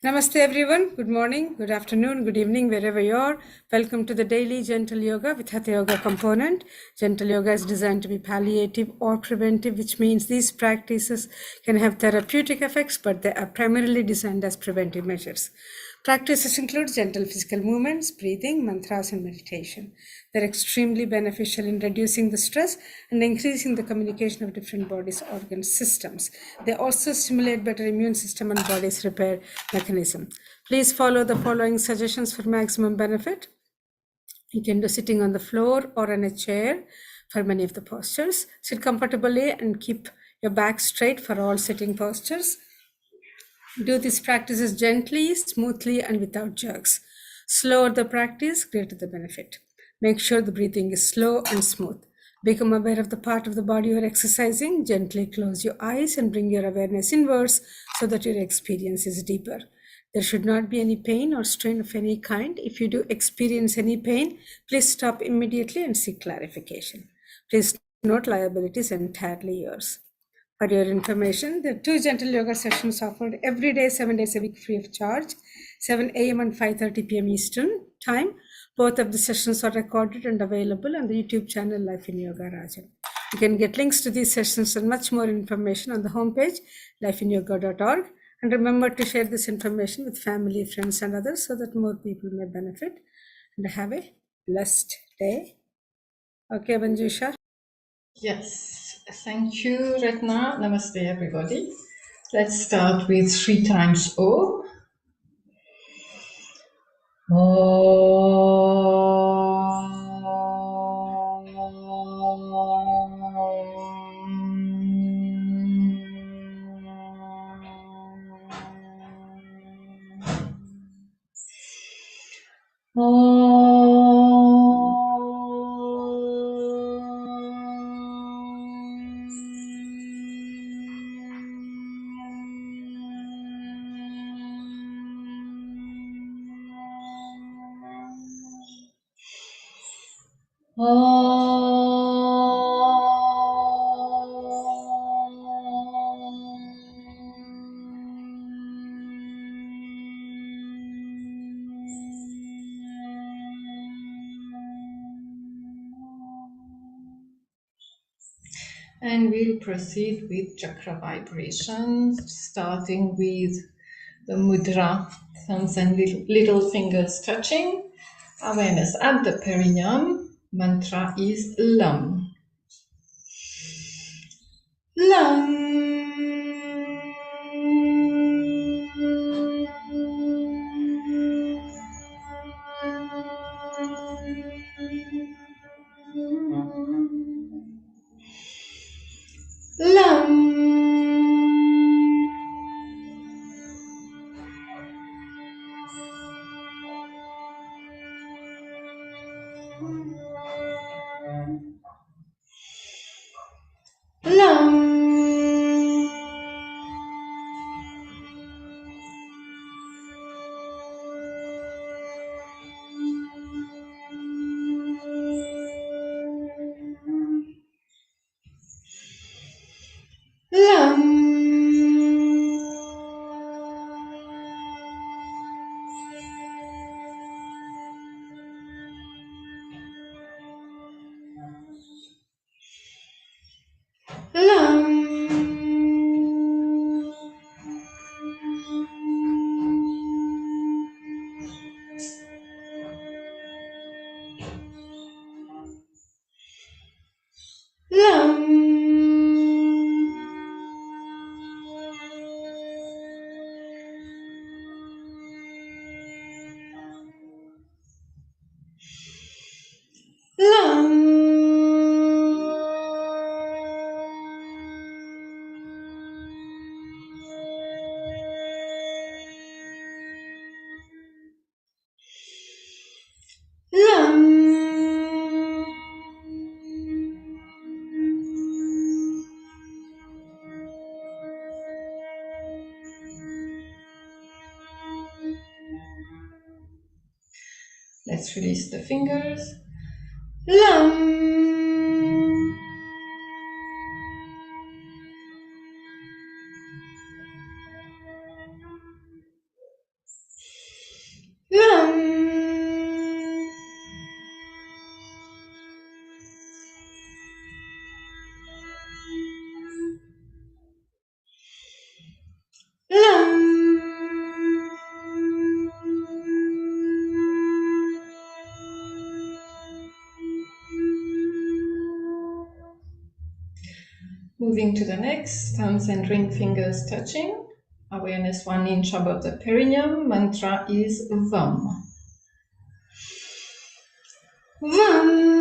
Namaste everyone. Good morning, good afternoon, good evening, wherever you are. Welcome to the daily gentle yoga with Hatha yoga component. Gentle yoga is designed to be palliative or preventive, which means these practices can have therapeutic effects, but they are primarily designed as preventive measures. Practices include gentle physical movements, breathing, mantras, and meditation. They're extremely beneficial in reducing the stress and increasing the communication of different body's organ systems. They also stimulate better immune system and body's repair mechanism. Please follow the following suggestions for maximum benefit. You can do sitting on the floor or in a chair for many of the postures. Sit comfortably and keep your back straight for all sitting postures. Do these practices gently, smoothly, and without jerks. Slower the practice, greater the benefit. Make sure the breathing is slow and smooth. Become aware of the part of the body you are exercising. Gently close your eyes and bring your awareness inwards so that your experience is deeper. There should not be any pain or strain of any kind. If you do experience any pain, please stop immediately and seek clarification. Please note liability is entirely yours. For your information, there are two gentle yoga sessions offered every day, 7 days a week, free of charge, 7 a.m. and 5:30 p.m. Eastern Time. Both of the sessions are recorded and available on the YouTube channel Life in Yoga Rajan. You can get links to these sessions and much more information on the homepage, lifeinyoga.org. And remember to share this information with family, friends, and others so that more people may benefit. And have a blessed day. Okay, Banjusha. Yes, thank you, Retna. Namaste, everybody. Let's start with 3 times O. And we'll proceed with chakra vibrations, starting with the mudra, thumbs and little fingers touching. Awareness at the perineum. Mantra is Lam. Lam. Lam. Lam. Lam. Lam. Lam. Lam. Lam. Let's release the fingers. Lam. Moving to the next, thumbs and ring fingers touching. Awareness 1 inch above the perineum. Mantra is VAM. VAM.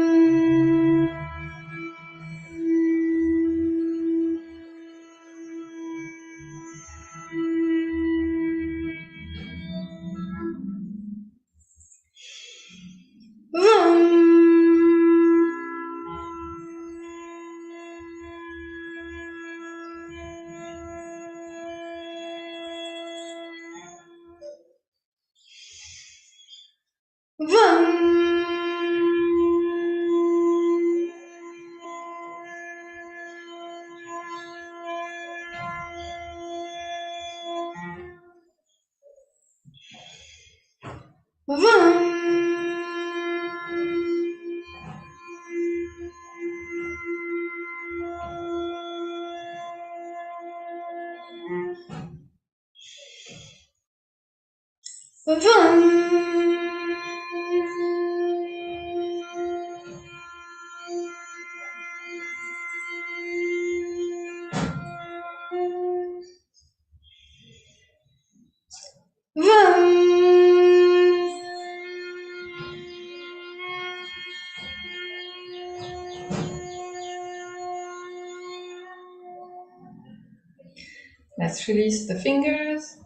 Let's release the fingers.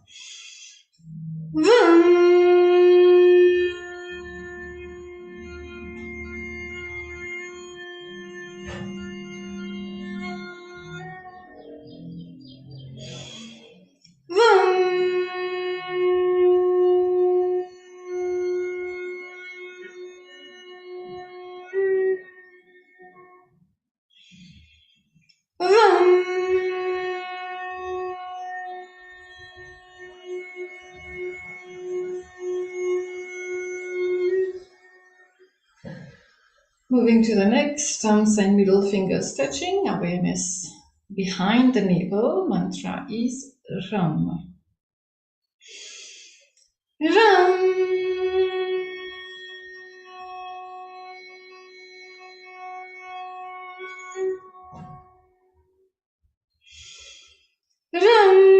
Moving to the next, thumbs and middle fingers touching, awareness behind the navel. Mantra is Ram. Ram. Ram.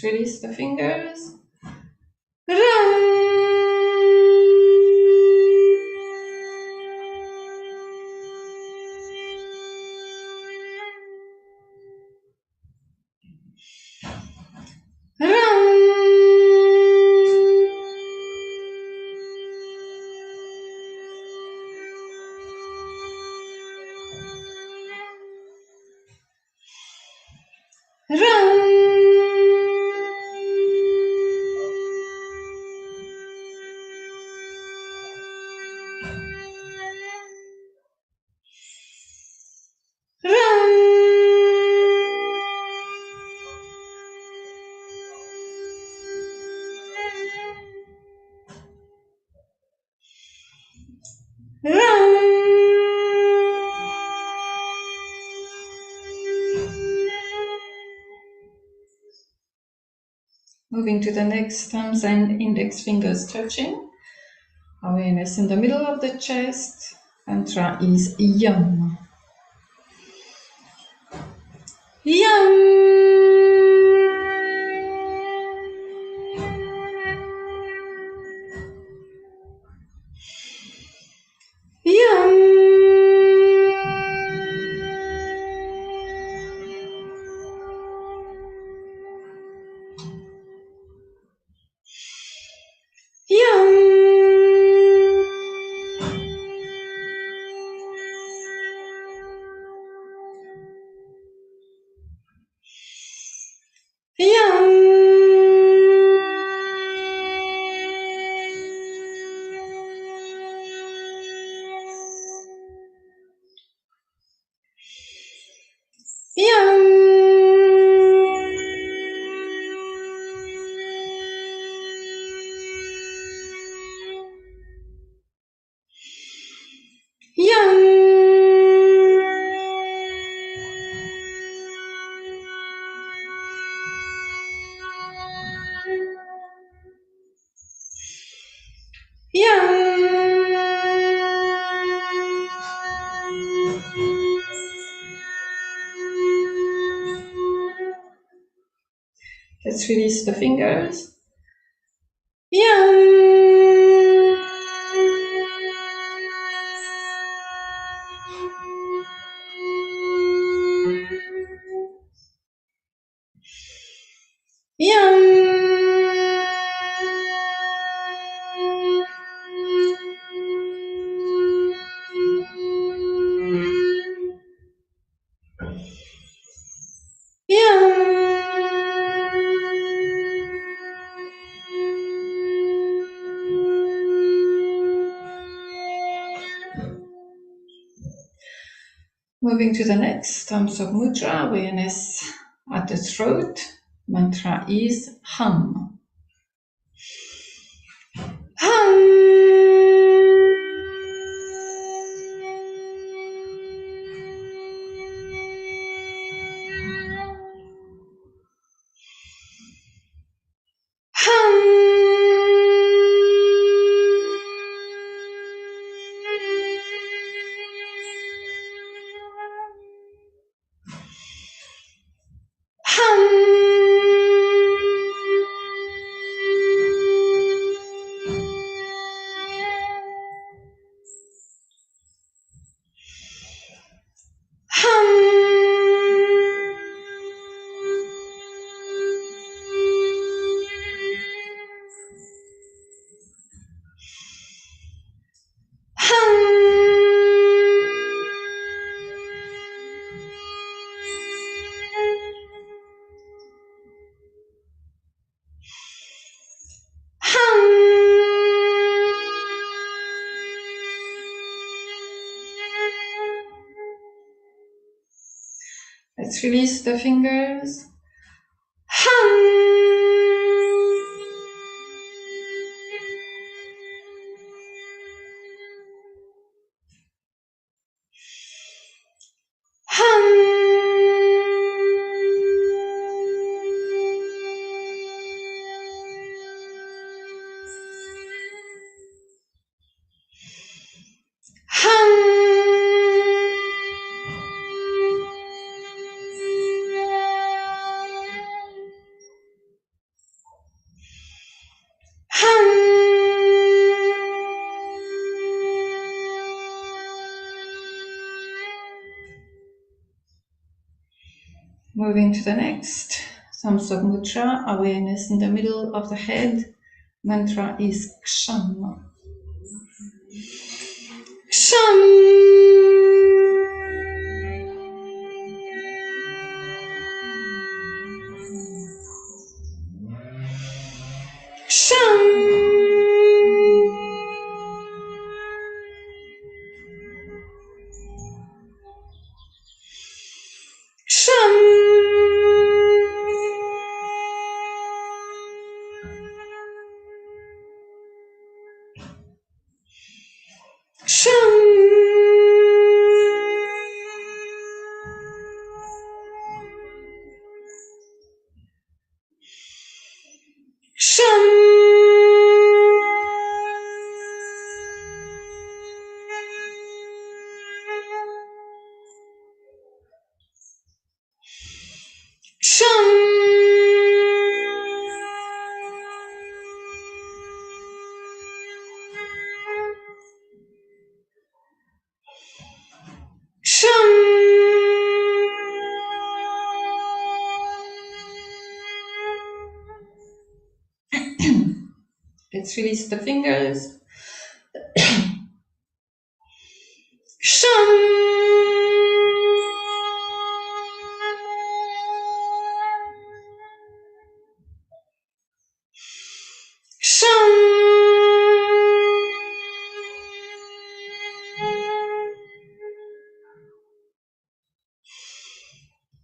Let's release the fingers. Moving to the next, thumbs and index fingers touching. Awareness in the middle of the chest. Mantra is Yam. Yam. Yam. Yum. Yum. Yum. Let's release the fingers. Yum. Yum. Moving to the next, thumbs up mudra, awareness at the throat. Mantra is hum. Hum. Let's release the fingers. Moving to the next, Samsok Mudra, awareness in the middle of the head. Mantra is Ksham. Ksham. Ksham. release the fingers. Sham. Sham.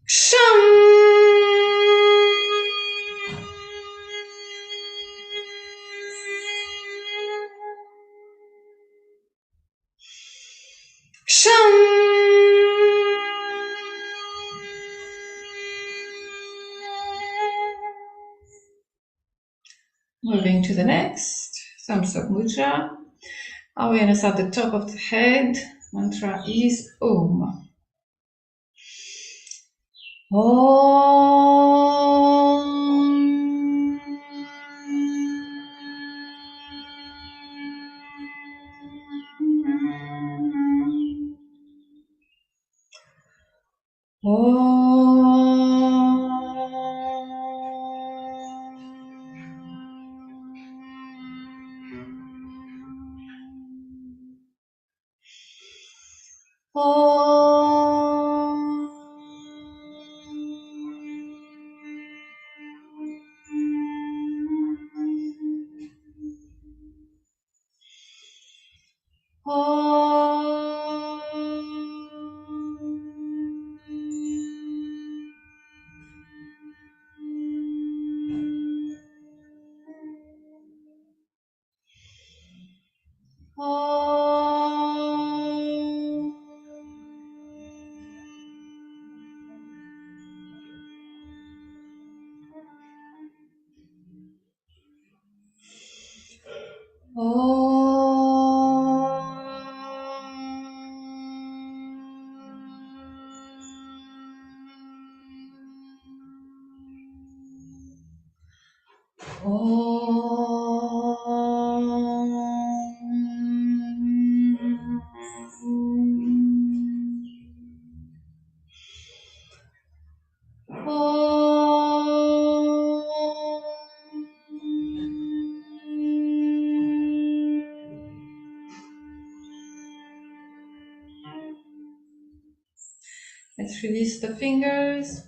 Sham. Sham. Moving to the next, thumbs up mudra. Awareness at the top of the head. Mantra is Om. Om. Let's release the fingers.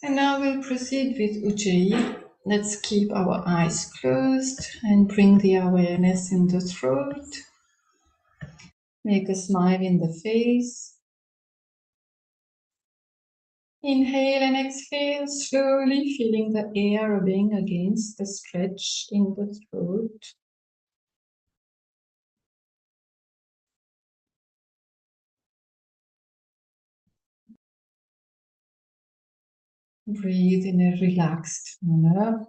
And now we'll proceed with Ujjayi. Let's keep our eyes closed and bring the awareness in the throat. Make a smile in the face. Inhale and exhale slowly, feeling the air rubbing against the stretch in the throat. Breathe in a relaxed manner.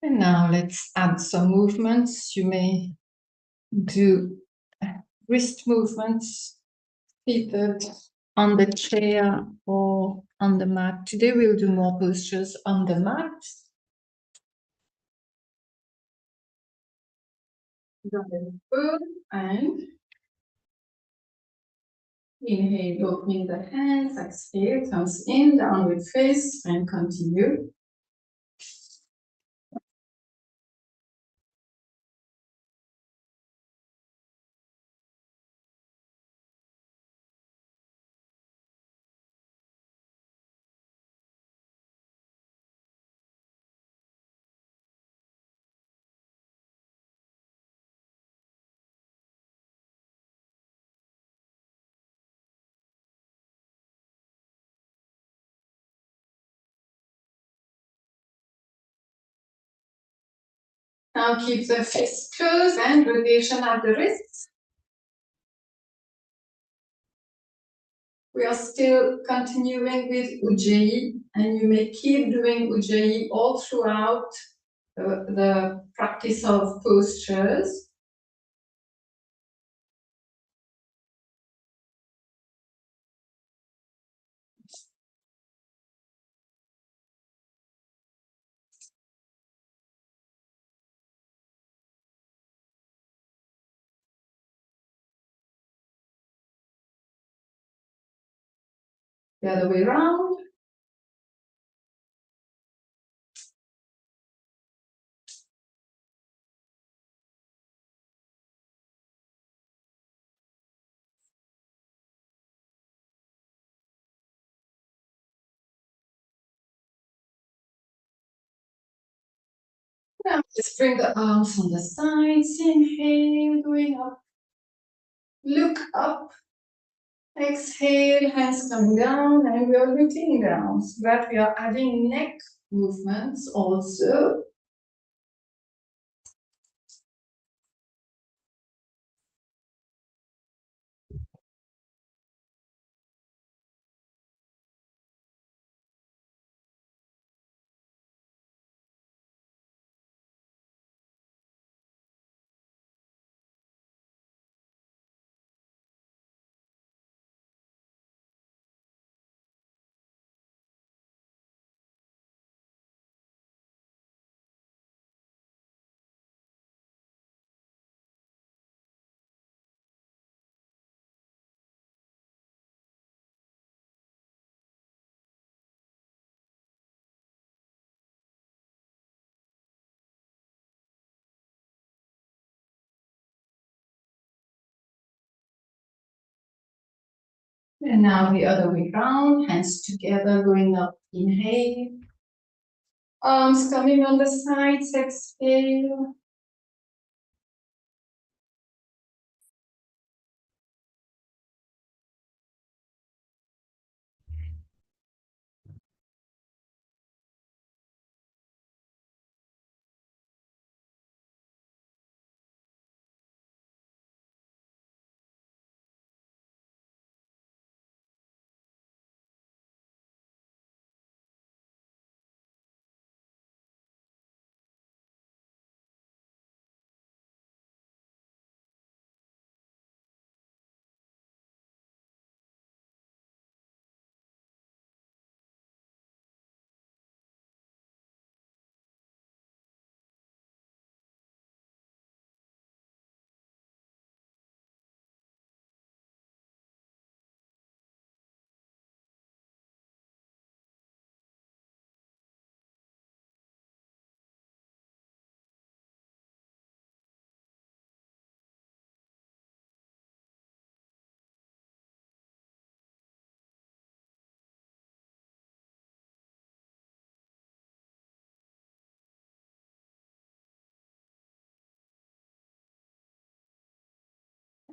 And now let's add some movements. You may do wrist movements, seated on the chair or on the mat. Today we'll do more postures on the mat. Very good. And inhale, opening the hands. Exhale, comes in, downward face, and continue. Now keep the fists closed and rotation at the wrists. We are still continuing with Ujjayi, and you may keep doing Ujjayi all throughout the practice of postures. The other way around. Now just bring the arms on the sides. Inhale, going up. Look up. Exhale, hands come down, and we are looking down. So that we are adding neck movements also. And now the other way around, hands together, going up. Inhale. Arms coming on the sides. Exhale.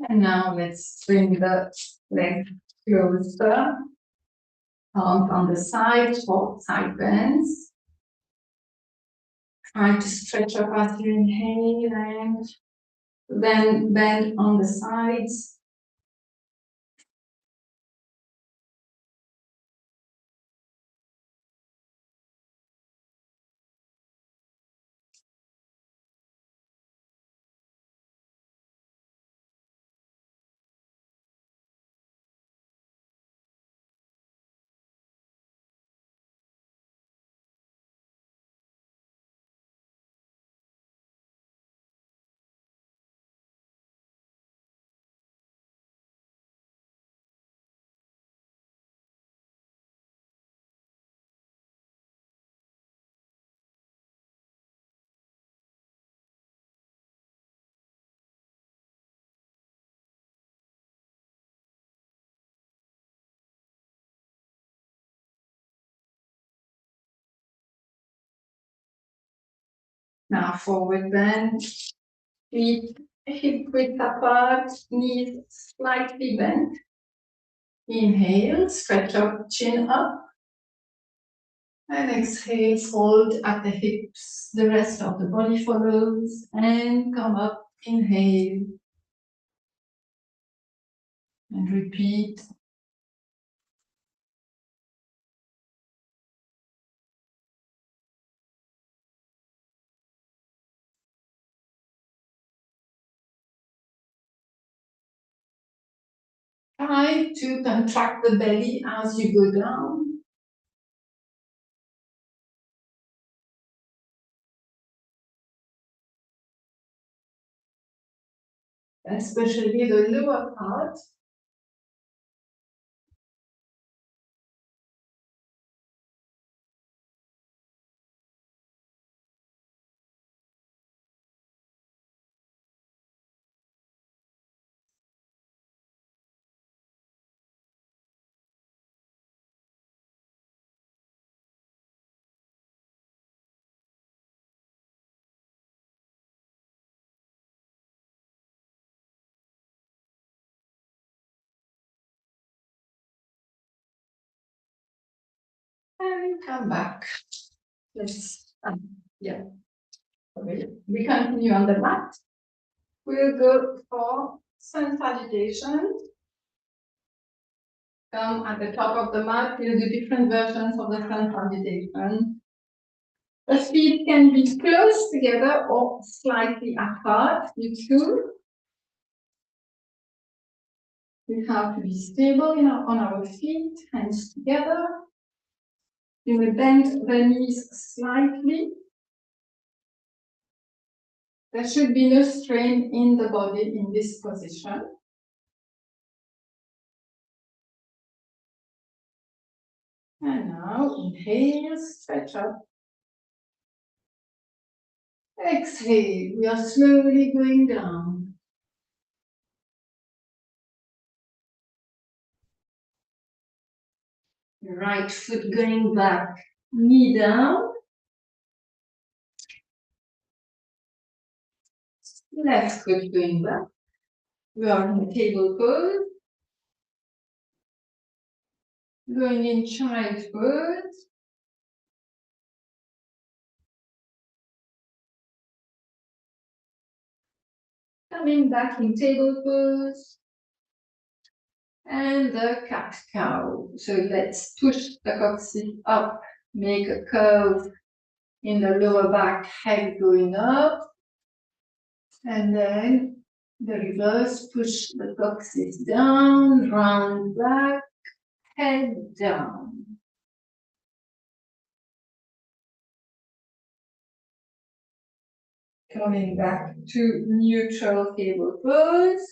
And now let's bring the leg closer. Arms on the side, both side bends. Try to stretch up as you inhale and then bend on the sides. Now forward bend, feet hip width apart, knees slightly bent. Inhale, stretch up, chin up. And exhale, fold at the hips. The rest of the body follows. And come up, inhale. And repeat. Try to contract the belly as you go down. Especially the lower part. And come back. Let's, yeah. Okay. We continue on the mat. We'll go for sun salutation. Come at the top of the mat. We'll do different versions of the sun salutation. The feet can be close together or slightly apart. You choose. We have to be stable on our feet, hands together. We will bend the knees slightly. There should be no strain in the body in this position. And now inhale, stretch up. Exhale, we are slowly going down. Right foot going back, knee down. Left foot going back. We are in the table pose. Going in child pose. Coming back in table pose. And the cat cow. So let's push the coccyx up, make a curve in the lower back, head going up. And then the reverse, push the coccyx down, round back, head down. Coming back to neutral table pose.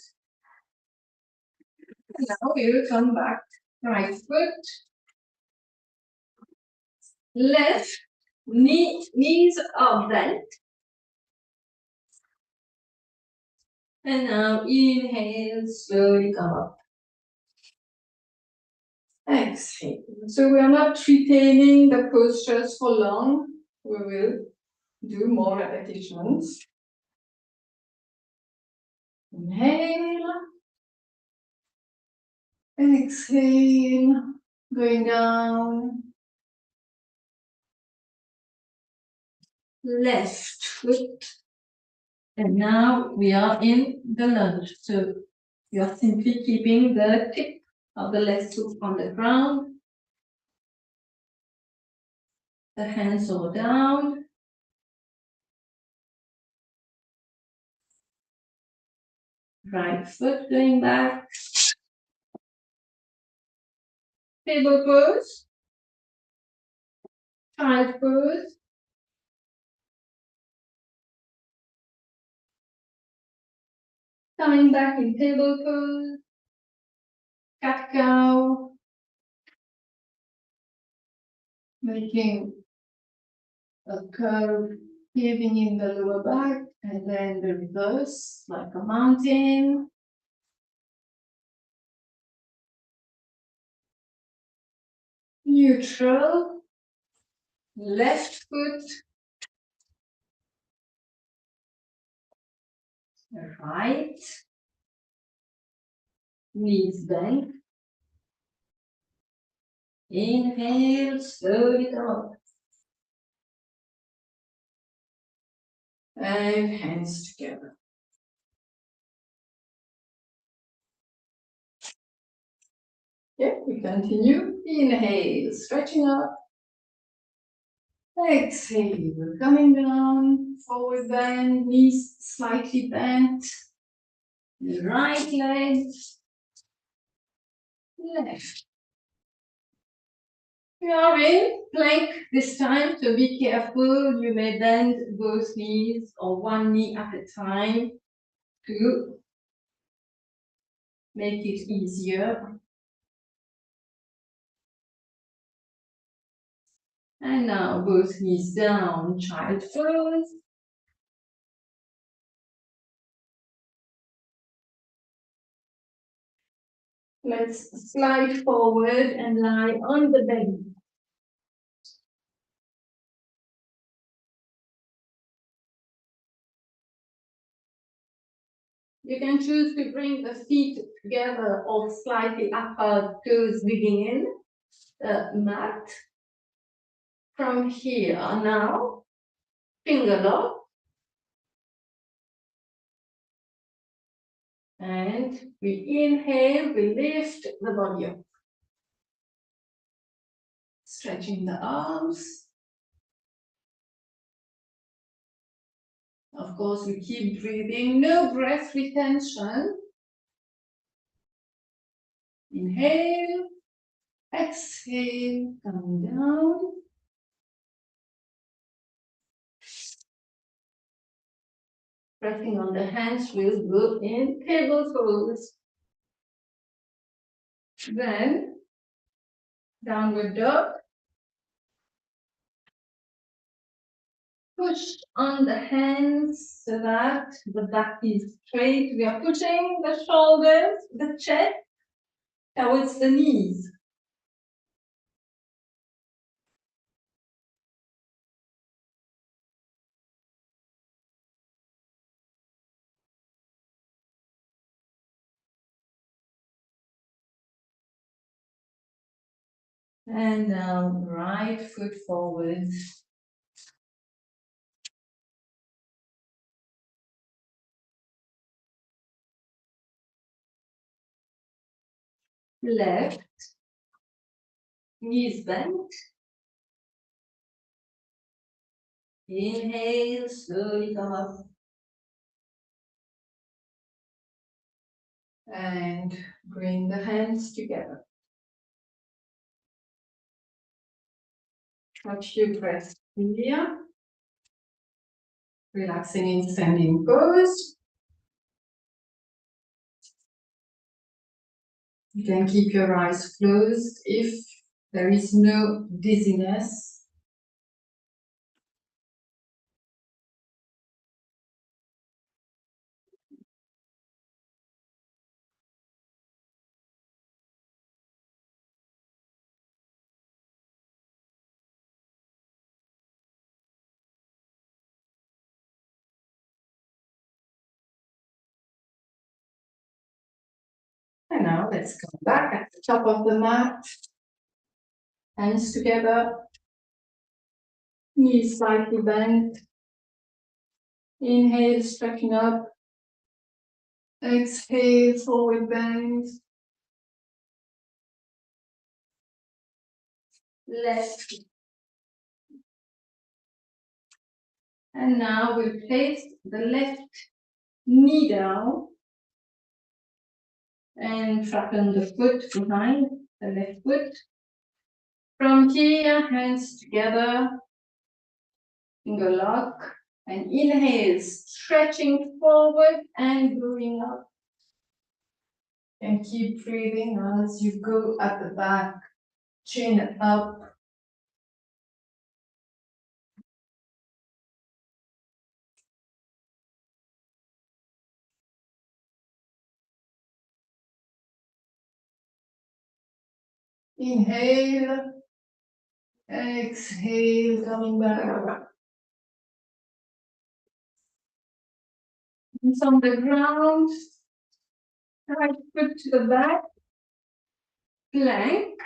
Now we will come back, right foot, left, knees are bent. And now inhale, slowly come up. Exhale. So we are not retaining the postures for long. We will do more repetitions. Inhale. Exhale. Going down. Left foot. And now we are in the lunge. So you are simply keeping the tip of the left foot on the ground. The hands are down. Right foot going back. Table pose. Child pose. Coming back in table pose. Cat cow. Making a curve, giving in the lower back, and then the reverse, like a mountain. Neutral. Left foot. Right. Knees bent. Inhale, slowly come up. And hands together. Yeah, we continue. Inhale, stretching up. Exhale, coming down, forward bend, knees slightly bent. Right leg, left. We are in plank this time, so be careful. You may bend both knees or one knee at a time to make it easier. And now both knees down, child pose. Let's slide forward and lie on the belly. You can choose to bring the feet together or slightly upward, toes digging in the mat. From here now, finger lock. And we inhale, we lift the body up. Stretching the arms. Of course, we keep breathing, no breath retention. Inhale, exhale, coming down. Pressing on the hands will go in table pose. Then, downward dog. Push on the hands so that the back is straight. We are pushing the shoulders, the chest towards the knees. And now right foot forward. Left, knees bent. Inhale, slowly come up. And bring the hands together. Touch your breath here. Relaxing in standing pose. You can keep your eyes closed if there is no dizziness. And now let's come back at the top of the mat. Hands together. Knees slightly bent. Inhale, stretching up. Exhale, forward bend. Left. And now we'll place the left knee down and flatten the foot behind the left foot. From here, hands together, finger lock, and inhale, stretching forward and going up. And keep breathing as you go at the back, chin up. Inhale, exhale, coming back. It's on the ground. Right foot to the back. Plank.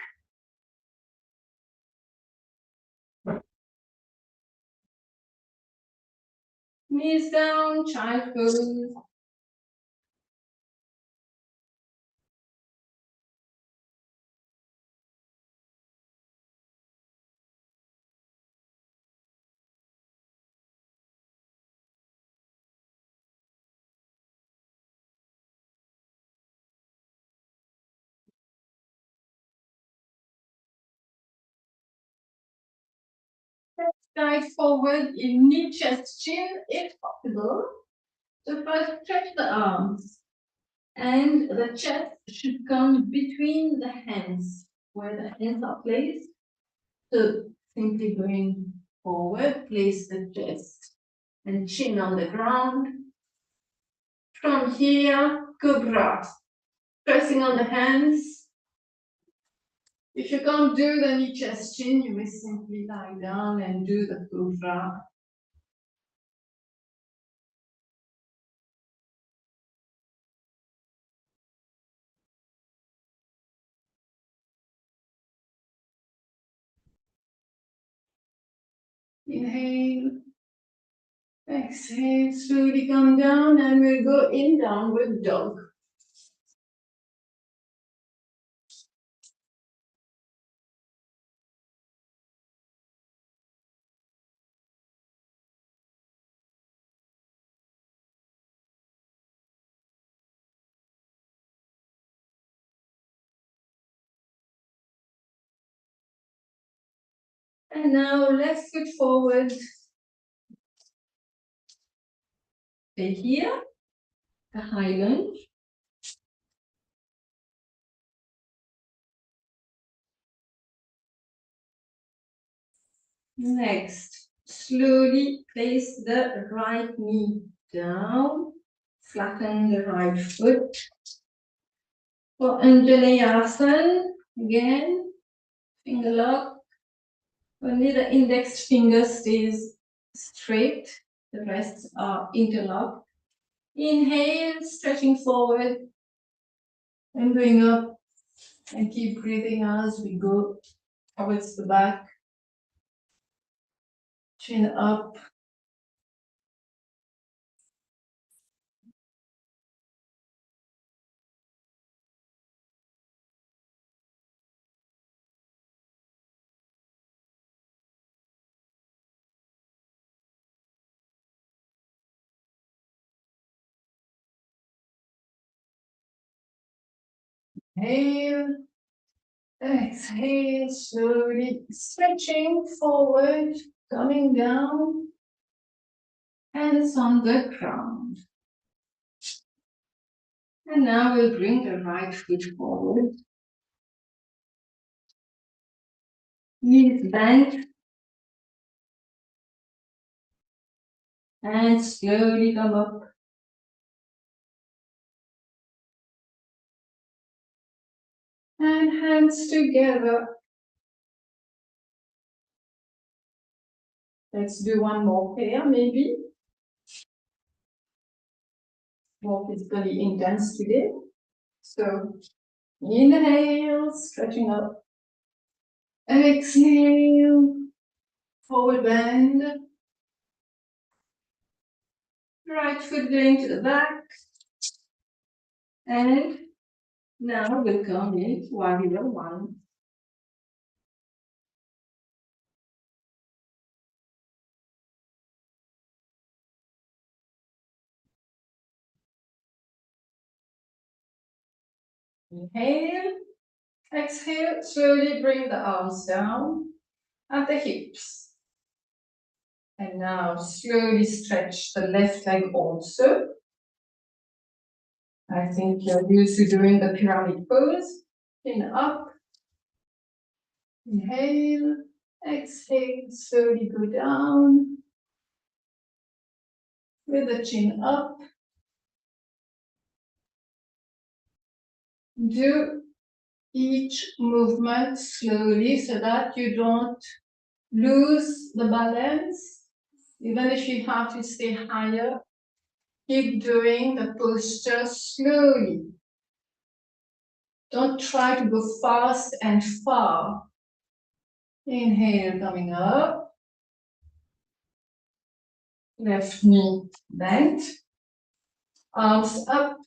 Knees down, child pose. Slide forward in knee, chest, chin, if possible. So first stretch the arms. And the chest should come between the hands, where the hands are placed. So simply going forward, place the chest and chin on the ground. From here, cobra, pressing on the hands. If you can't do the knee, chest, chin, you may simply lie down and do the cobra. Inhale. Exhale, slowly come down and we'll go in downward dog. And now left foot forward. Stay here, a high lunge. Next, slowly place the right knee down, flatten the right foot. For Anjalayasana, again, finger lock. Only the index finger stays straight, the rest are interlocked. Inhale, stretching forward and going up, and keep breathing as we go towards the back. Chin up. Inhale. Exhale, slowly stretching forward, coming down, hands on the ground. And now we'll bring the right foot forward. Knees bent. And slowly come up. And hands together. Let's do one more pair, maybe. More physically intense today. So inhale, stretching up. Exhale, forward bend. Right foot going to the back. And now we'll come in warrior one. Inhale, exhale, slowly bring the arms down at the hips. And now slowly stretch the left leg also. I think you're used to doing the pyramid pose. Chin up. Inhale, exhale, slowly go down. With the chin up. Do each movement slowly so that you don't lose the balance. Even if you have to stay higher, Keep doing the posture slowly. Don't try to go fast and far. Inhale, coming up. Left knee bent. Arms up.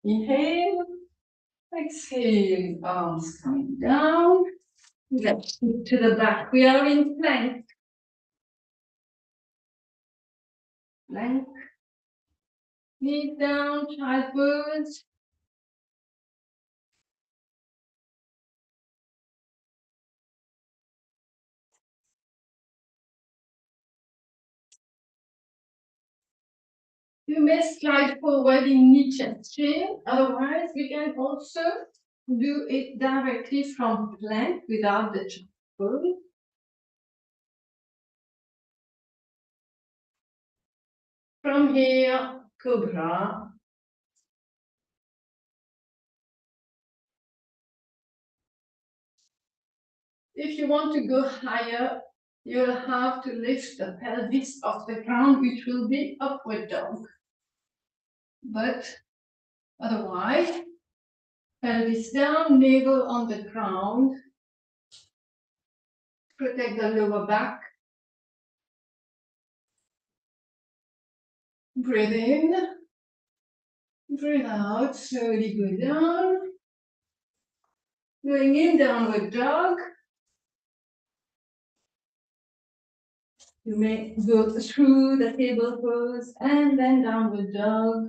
Inhale. Exhale. Arms coming down. Left foot to the back. We are in plank. Plank. Knee down. Child pose. You may slide forward in knee chest chin. Otherwise, we can also do it directly from plank without the child pose. From here, cobra. If you want to go higher, you'll have to lift the pelvis off the ground, which will be upward dog. But otherwise, pelvis down, navel on the ground. Protect the lower back. Breathe in. Breathe out. Slowly go down. Going in, downward dog. You may go through the table pose and then downward dog.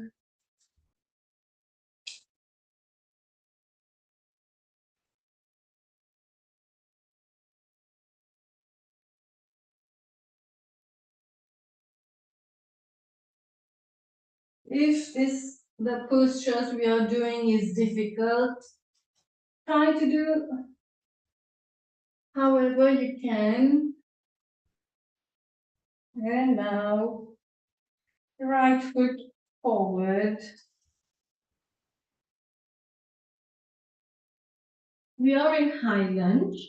If the postures we are doing is difficult, try to do however you can. And now, right foot forward. We are in high lunge.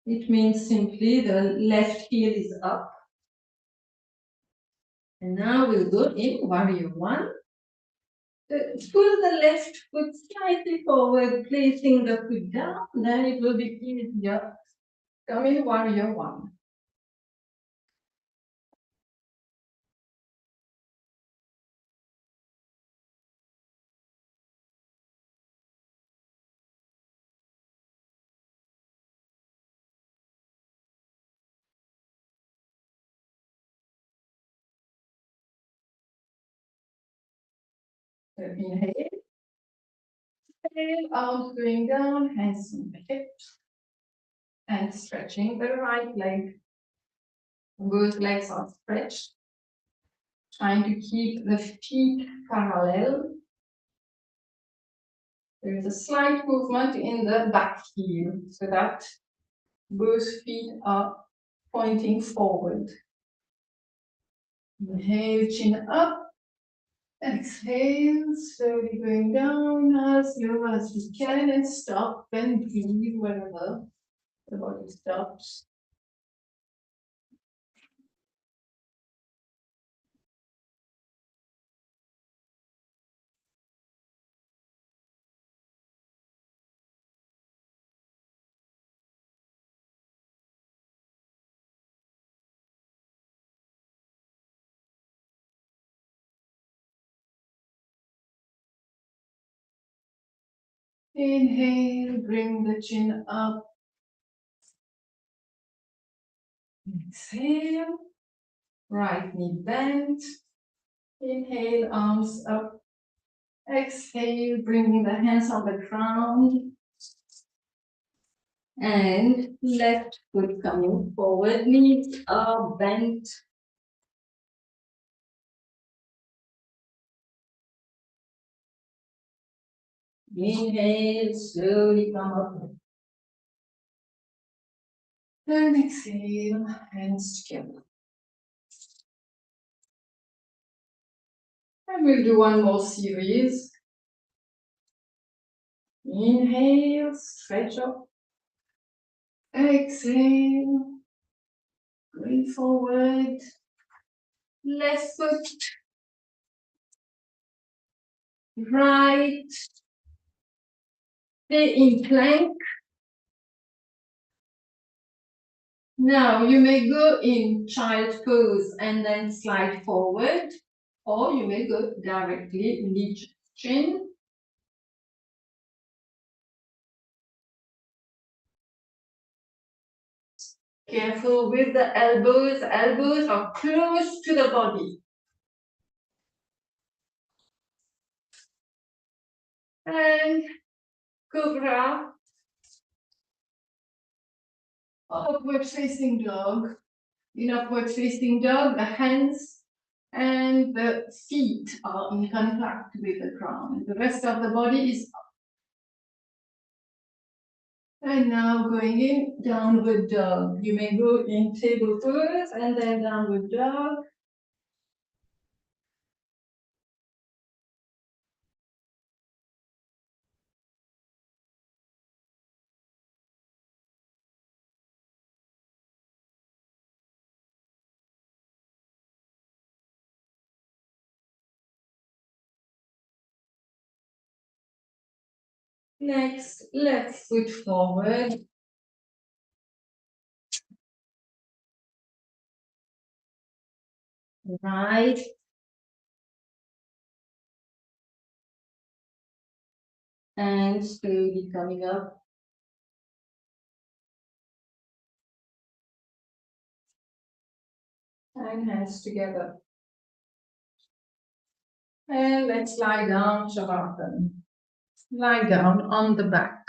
It means simply the left heel is up. And now we'll go in warrior one. Pull the left foot slightly forward, placing the foot down. Then it will be easier. Come in warrior one. So inhale. Exhale, arms going down, hands on the hips. And stretching the right leg. Both legs are stretched. Trying to keep the feet parallel. There is a slight movement in the back heel so that both feet are pointing forward. Inhale, chin up. Exhale, slowly going down as low as you can and stop and breathe wherever the body stops. Inhale, bring the chin up. Exhale, right knee bent. Inhale, arms up. Exhale, bringing the hands on the ground. And left foot coming forward, knees are bent. Inhale, slowly come up. And exhale, hands together. And we'll do one more series. Inhale, stretch up. Exhale, going forward. Left foot right. Stay in plank. Now you may go in child pose and then slide forward, or you may go directly knee chin. Careful with the elbows. Elbows are close to the body. And cobra, upward facing dog. In upward facing dog, the hands and the feet are in contact with the ground. The rest of the body is up. And now going in downward dog. You may go in table pose and then downward dog. Next, left foot forward. Right. And slowly coming up. And hands together. And let's lie down, Shavasana. Lie down on the back.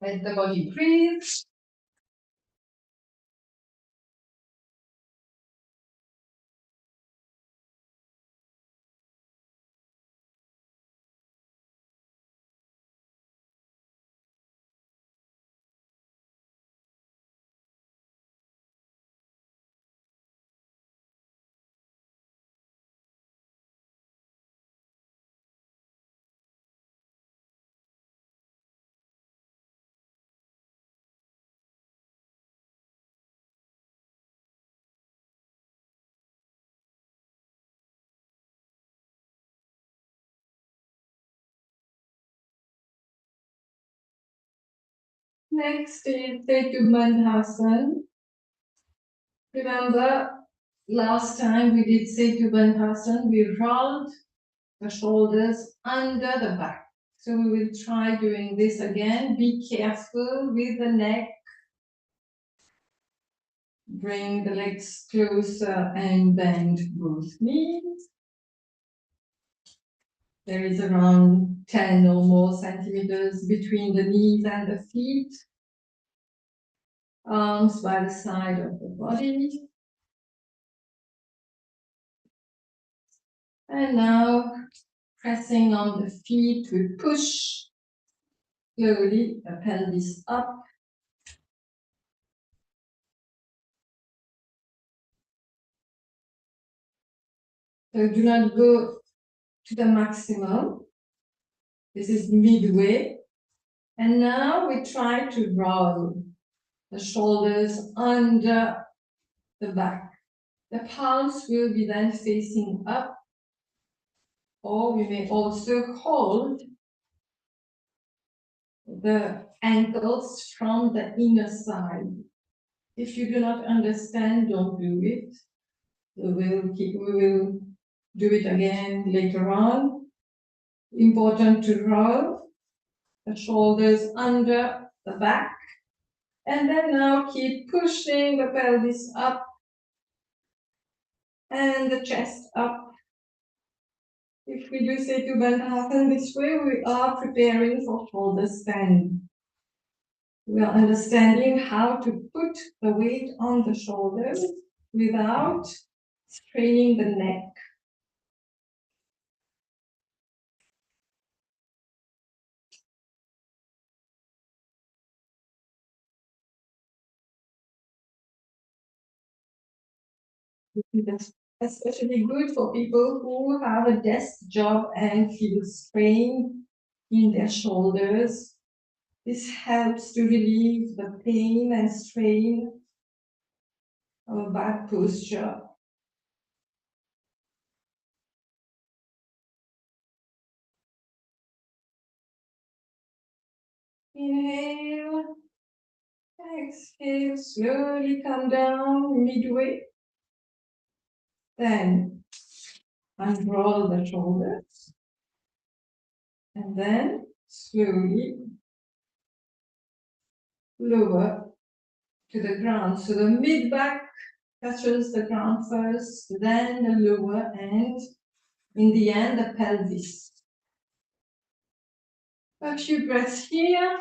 Let the body breathe. Next is Setu Bandhasan. Remember, last time we did Setu Bandhasan, we rolled the shoulders under the back. So we will try doing this again. Be careful with the neck. Bring the legs closer and bend both knees. There is around 10 or more centimeters between the knees and the feet. Arms by the side of the body. And now pressing on the feet, we push slowly the pelvis up. So do not go to the maximum. This is midway. And now we try to roll the shoulders under the back. The palms will be then facing up, or we may also hold the ankles from the inner side. If you do not understand, don't do it. We will do it again later on. Important to roll the shoulders under the back. And then now keep pushing the pelvis up and the chest up. If we do Setu Bandhasan this way, we are preparing for shoulder stand. We are understanding how to put the weight on the shoulders without straining the neck. That's especially good for people who have a desk job and feel strain in their shoulders. This helps to relieve the pain and strain of a back posture. Inhale, exhale, slowly come down midway. Then unroll the shoulders. And then slowly lower to the ground. So the mid back touches the ground first, then the lower, and in the end, the pelvis. A few breaths here.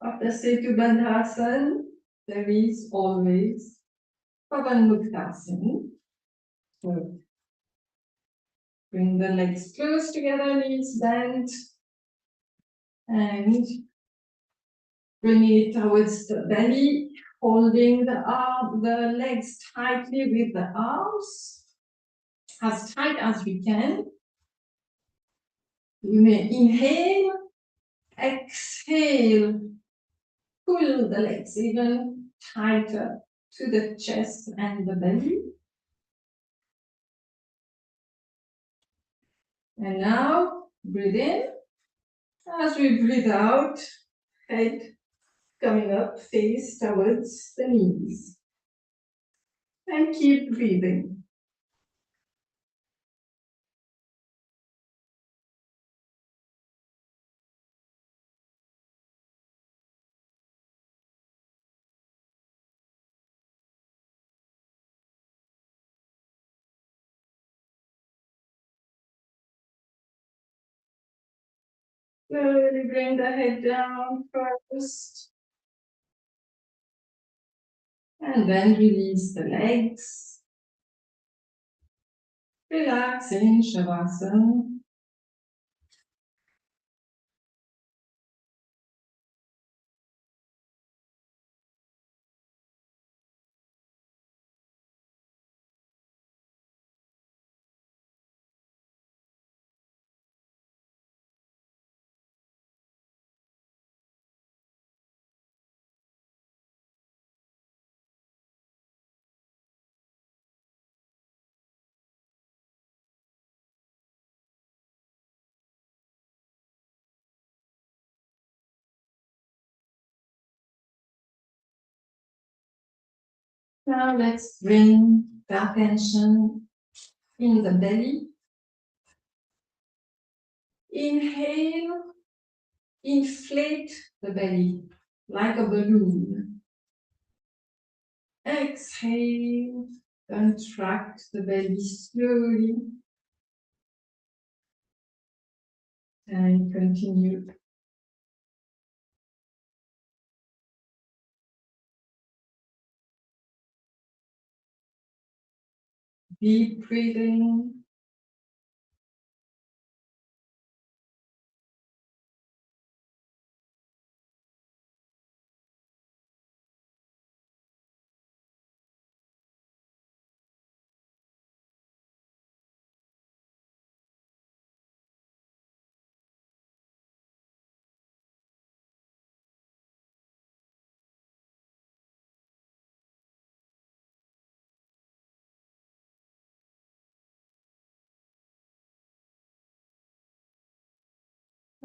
After Setu Bandhasan, there is always Pavan Muktasan. So bring the legs close together, knees bent, and bring it towards the belly, holding the legs tightly with the arms, as tight as we can. You may inhale, exhale, pull the legs even tighter to the chest and the belly. And now breathe in. As we breathe out, head coming up, face towards the knees. And keep breathing. Slowly bring the head down first. And then release the legs. Relax in Shavasana. Now let's bring the attention in the belly. Inhale, inflate the belly like a balloon. Exhale, contract the belly slowly. And continue. Deep breathing.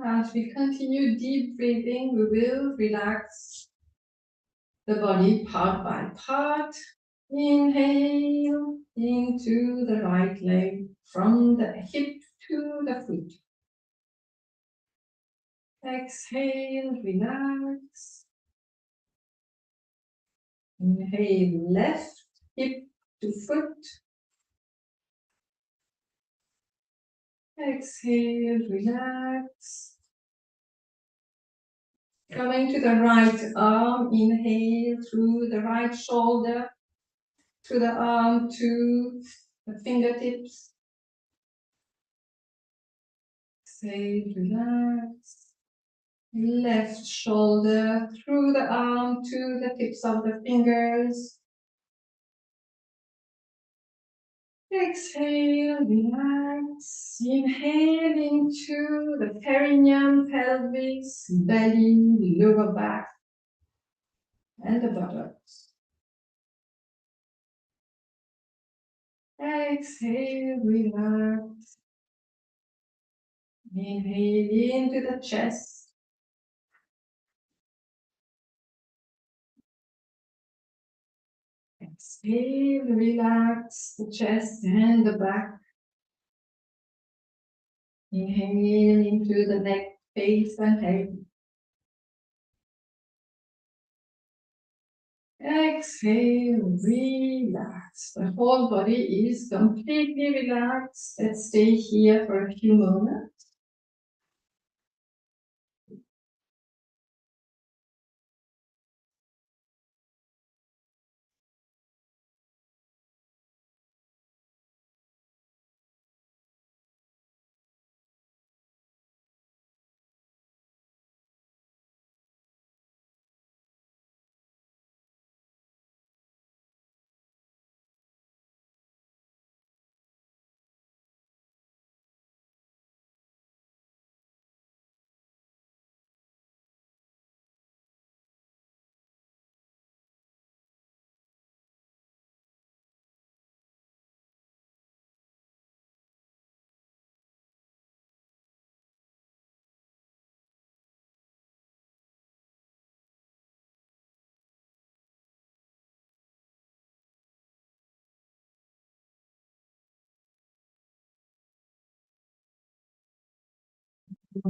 As we continue deep breathing, we will relax the body part by part. Inhale into the right leg from the hip to the foot. Exhale, relax. Inhale, left hip to foot. Exhale, relax. Coming to the right arm, inhale through the right shoulder, to the arm, to the fingertips. Exhale, relax. Left shoulder through the arm to the tips of the fingers. Exhale, relax. Inhale into the perineum, pelvis, belly, lower back, and the buttocks. Exhale, relax. Inhale into the chest. Exhale, relax the chest and the back. Inhale into the neck, face, and head. Exhale, relax. The whole body is completely relaxed. Let's stay here for a few moments.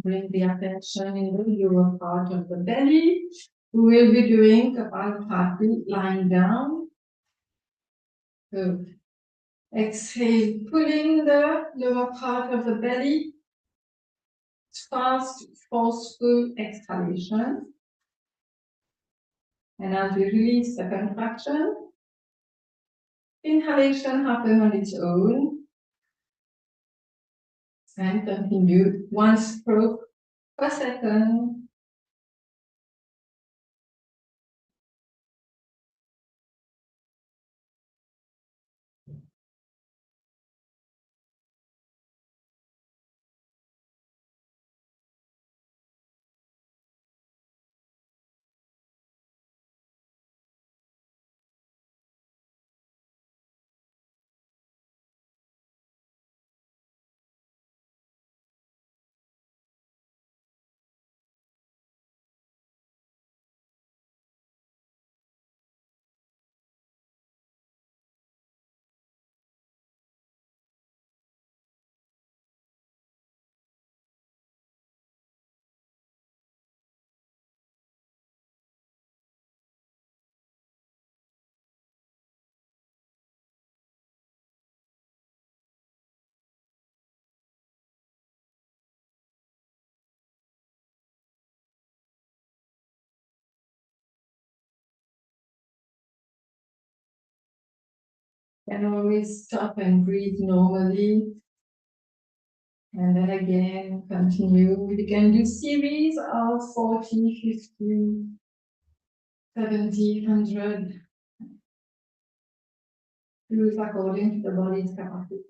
Bring the attention in the lower part of the belly. We will be doing Kapalabhati lying down. Good. Exhale, pulling the lower part of the belly. Fast, forceful exhalation. And as we release the contraction, inhalation happens on its own. And continue one stroke per second. And always stop and breathe normally. And then again, continue. We can do series of 40, 50, 70, 100. Use according to the body's capacity.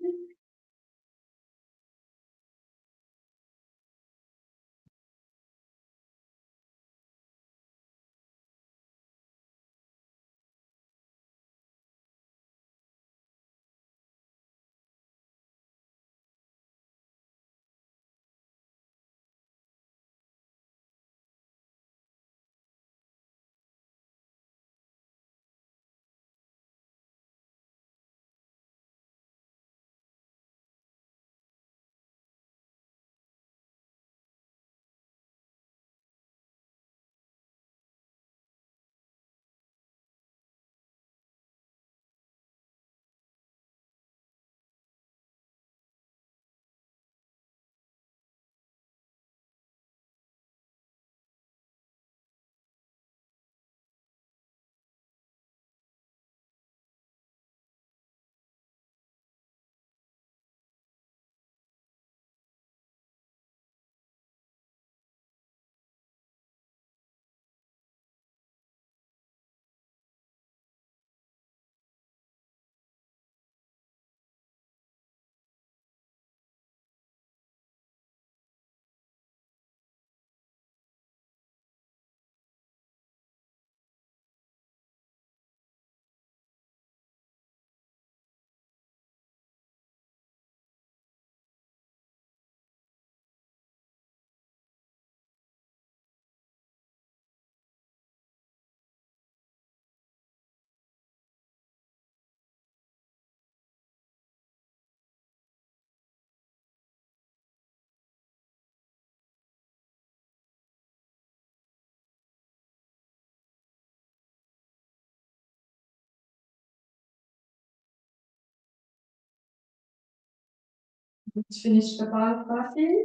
Let's finish the Kapalabhati.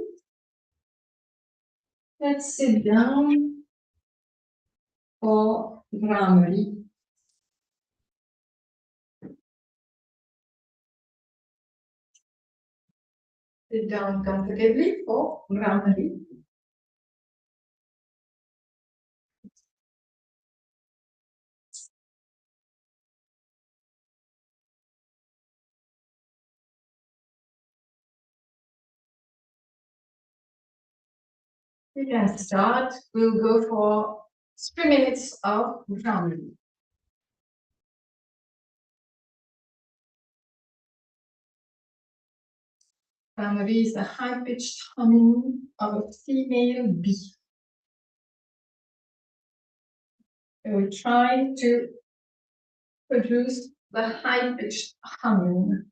Let's sit down for Brahmari. Sit down comfortably for Brahmari. We can start. We'll go for 3 minutes of Brahmari. Brahmari is the high-pitched humming of a female bee. We will try to produce the high-pitched humming.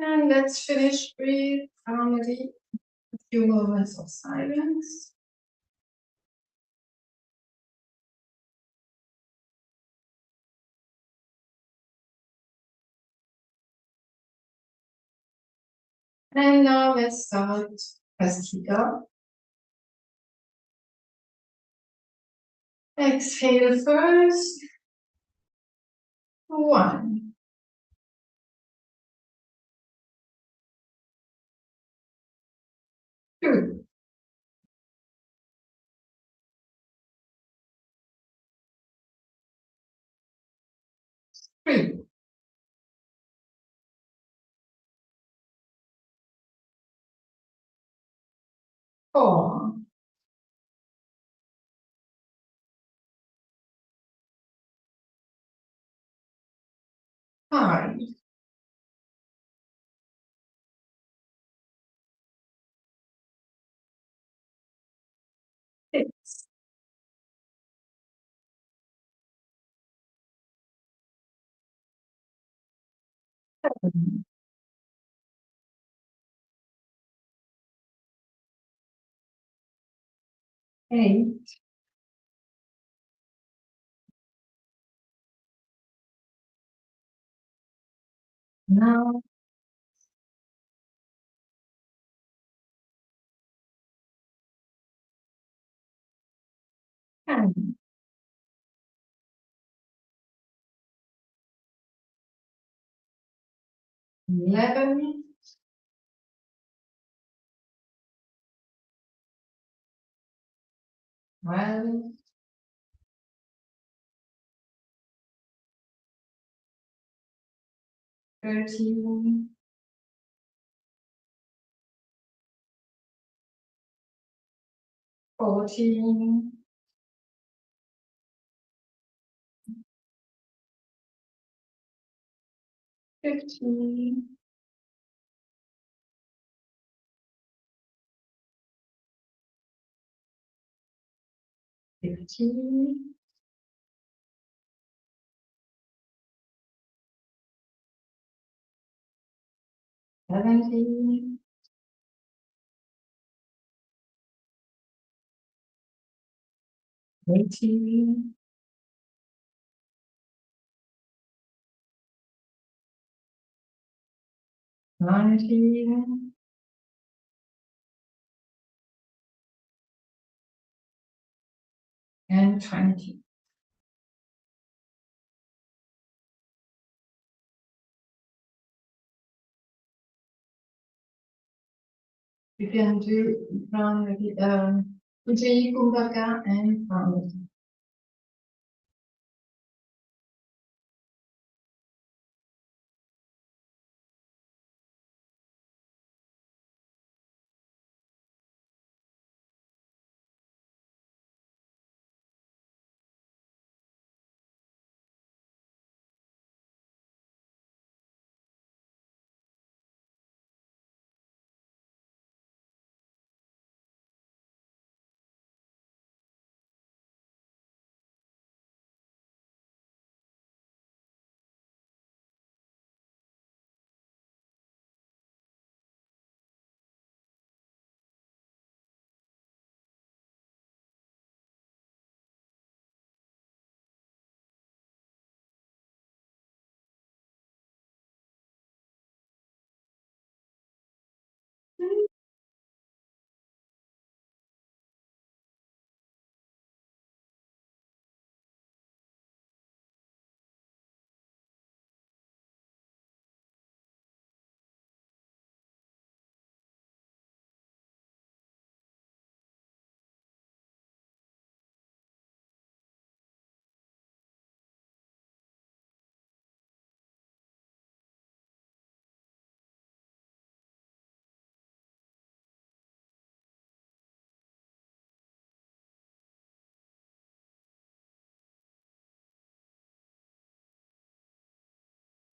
And let's finish with Brahmari. A few moments of silence. And now let's start Prasthika. Exhale first. 1, 2, 3, 4, 5, 6, 7, 8, 9, 10, 11, 12, 13, 14, 15, 16, 17, 18, 19, and 20. You can do Ujjayi Kumbhaka and Pranati.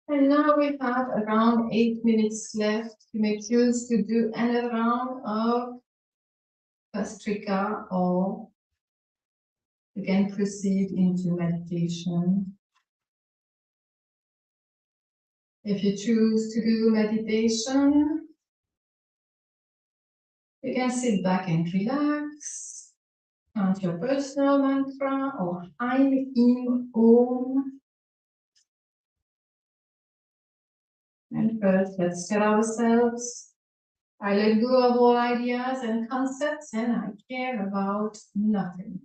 And now we have around 8 minutes left. You may choose to do another round of Vastrika, or you can proceed into meditation. If you choose to do meditation, you can sit back and relax, chant your personal mantra or I'm in Om. And first, let's tell ourselves, I let go of all ideas and concepts and I care about nothing.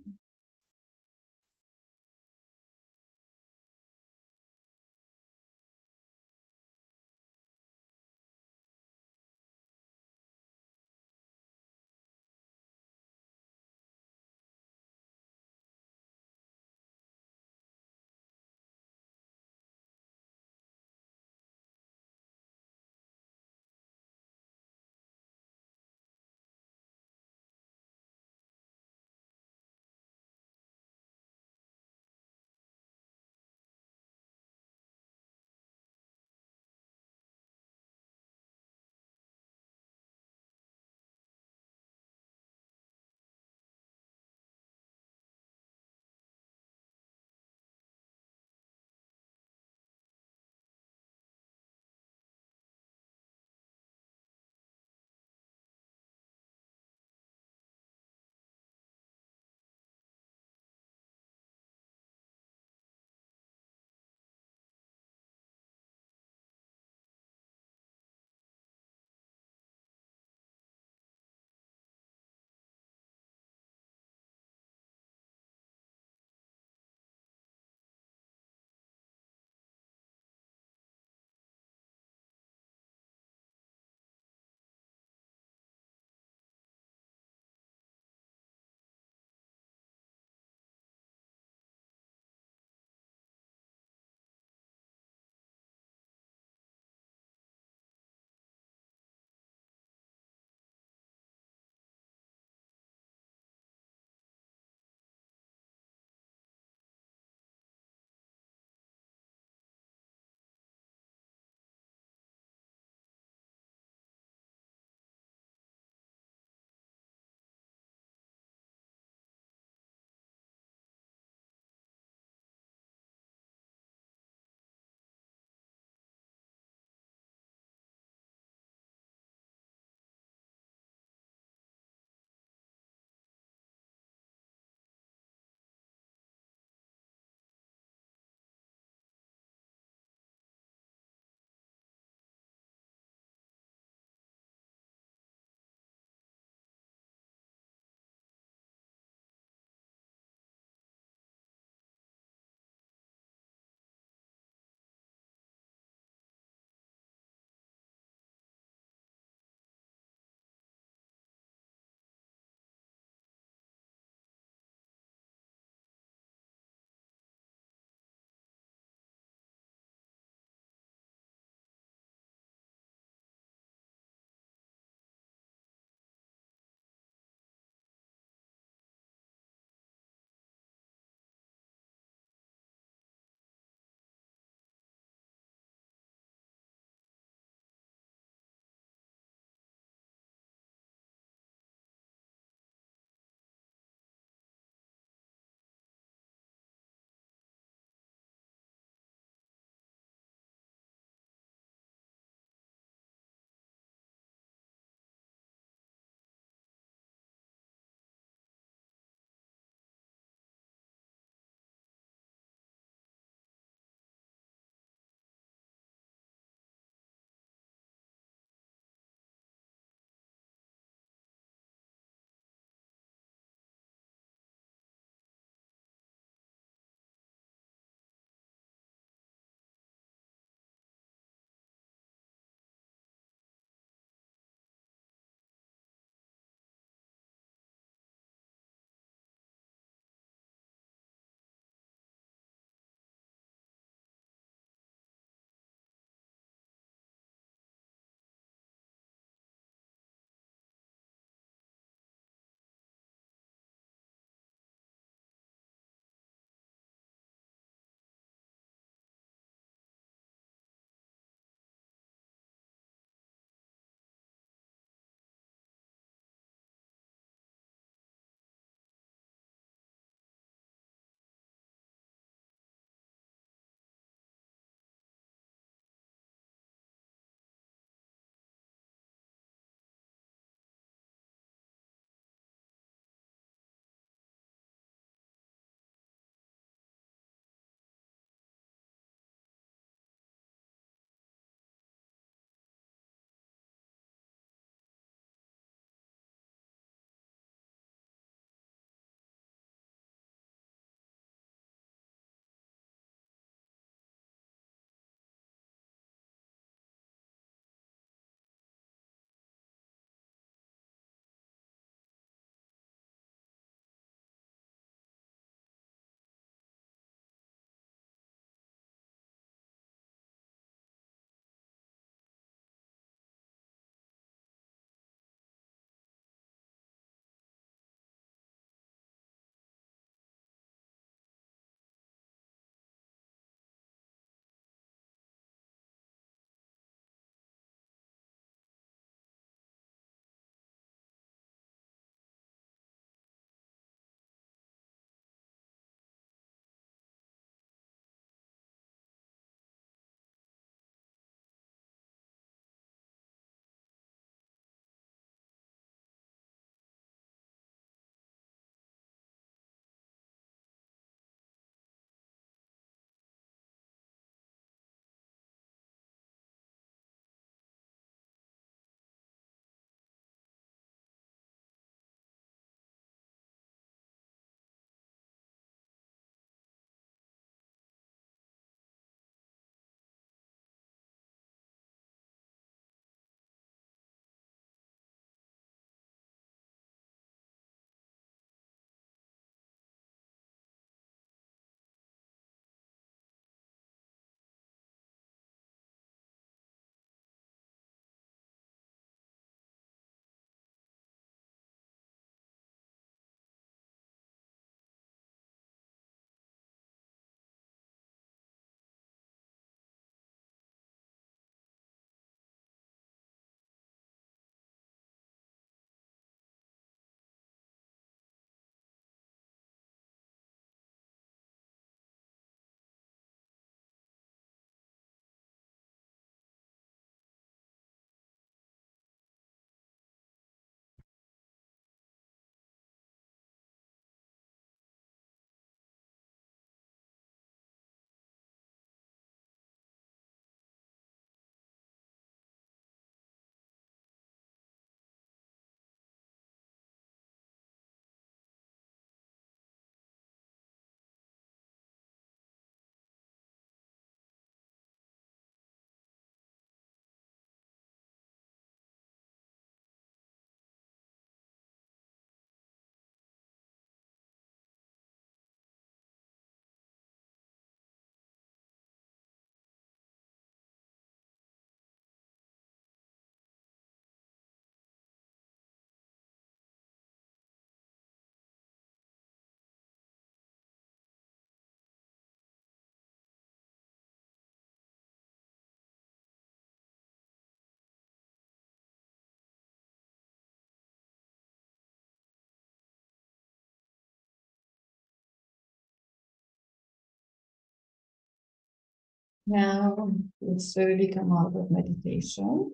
Now we'll slowly come out of meditation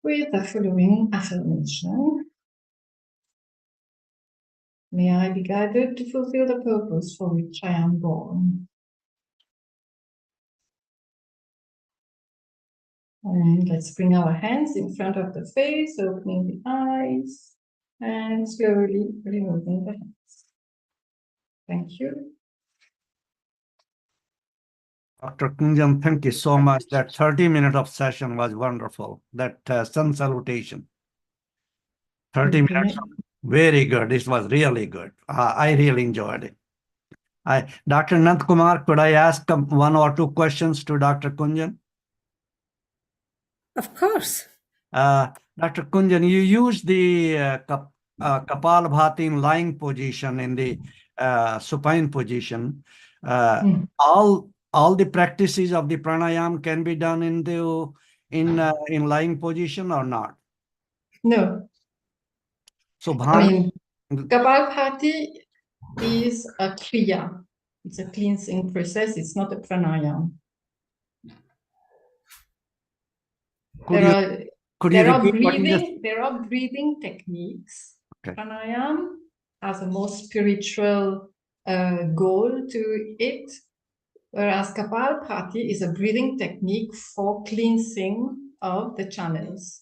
with the following affirmation. May I be guided to fulfill the purpose for which I am born. And let's bring our hands in front of the face, opening the eyes, and slowly removing the hands. Thank you. Dr. Kunjan, thank you so much. That 30 minutes of session was wonderful. That sun salutation. 30 minutes, very good. This was really good. I really enjoyed it. Dr. Nand Kumar, could I ask one or two questions to Dr. Kunjan? Of course. Dr. Kunjan, you use the Kapalabhati in lying position in the supine position. All the practices of the pranayam can be done in lying position or not? No. So I mean, Kapalabhati is a kriya. It's a cleansing process. It's not a pranayam. There are breathing techniques. Okay. Pranayam has a more spiritual goal to it, whereas Kapalabhati is a breathing technique for cleansing of the channels.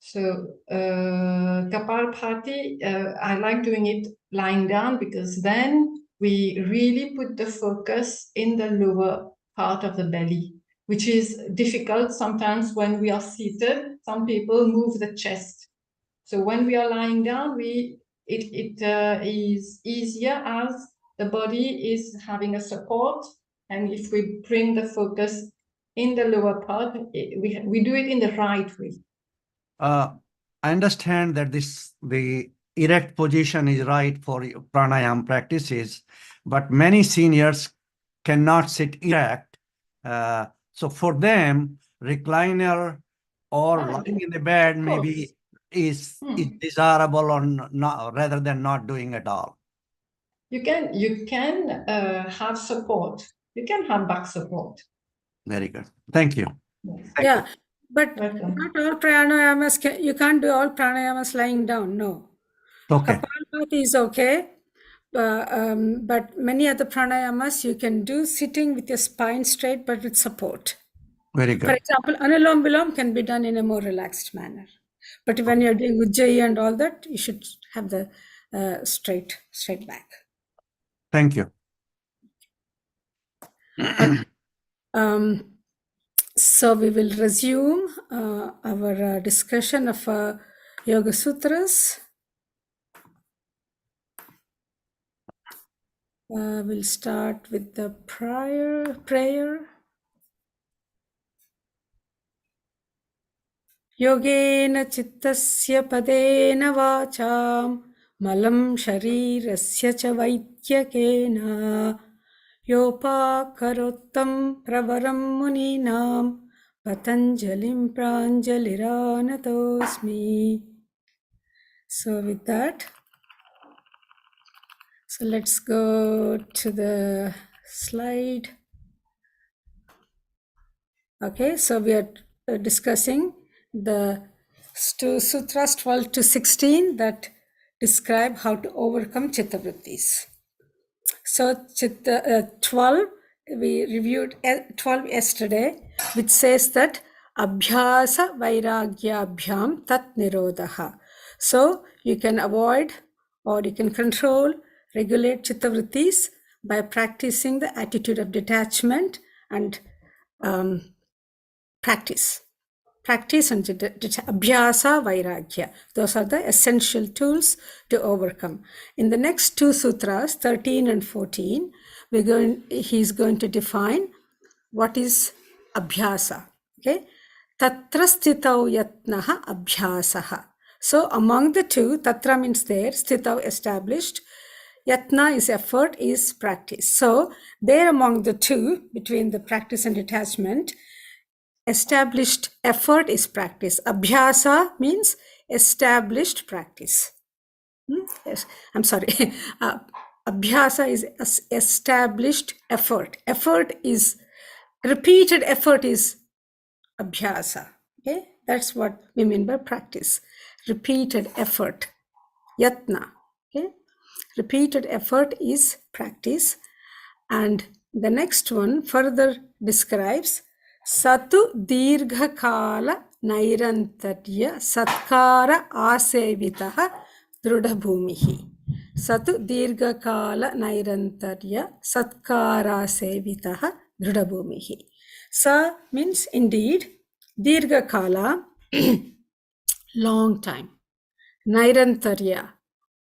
So Kapalabhati, I like doing it lying down because then we really put the focus in the lower part of the belly, which is difficult sometimes when we are seated. Some people move the chest. So when we are lying down, it is easier as the body is having a support. And if we bring the focus in the lower part, we do it in the right way. I understand that the erect position is right for pranayam practices, but many seniors cannot sit erect. So for them, recliner or lying in the bed maybe is desirable or not, rather than not doing at all. You can have support. You can have back support. Very good. Thank you. Yes. Thank you. But not all pranayamas, you can't do all pranayamas lying down, no. Okay. Kapalabhati is okay, but many other pranayamas you can do sitting with your spine straight, but with support. Very good. For example, Anulom Vilom can be done in a more relaxed manner. But when you're doing Ujjayi and all that, you should have the straight back. Thank you. So we will resume our discussion of Yoga Sutras. We'll start with the prayer. Yogena chittasya padena vacham malam sharirasya cha vaityakena yopakarottam pravaram muninam patanjalim pranjaliranatosmi. So with that, so let's go to the slide. Okay, so we are discussing the sutras 12 to 16 that describe how to overcome chittavrittis. So 12, we reviewed 12 yesterday, which says that abhyasa vairagyabhyam tat nirodha. So you can avoid or you can control, regulate chittavrittis by practicing the attitude of detachment and practice and abhyasa vairagya. Those are the essential tools to overcome. In the next two sutras, 13 and 14, he's going to define what is abhyasa. Okay, tatra sthitau yatnaha abhyasaha. So among the two, tatra means there, sthitau established, yatna is effort, is practice. So there among the two, between the practice and detachment, established effort is practice. Abhyasa means established practice. Yes, I'm sorry. Abhyasa is established effort. Effort is repeated effort is abhyasa. Okay, that's what we mean by practice. Repeated effort, yatna. Okay, repeated effort is practice. And the next one further describes Satu Dirgha Kala Nairantarya Satkara Asevitaha Drudhabhumihi. Satu Dirgha Kala Nairantarya Satkara Sevitaha Drudhabhumihi. Sa means indeed, Dirgha Kala, long time. Nairantarya,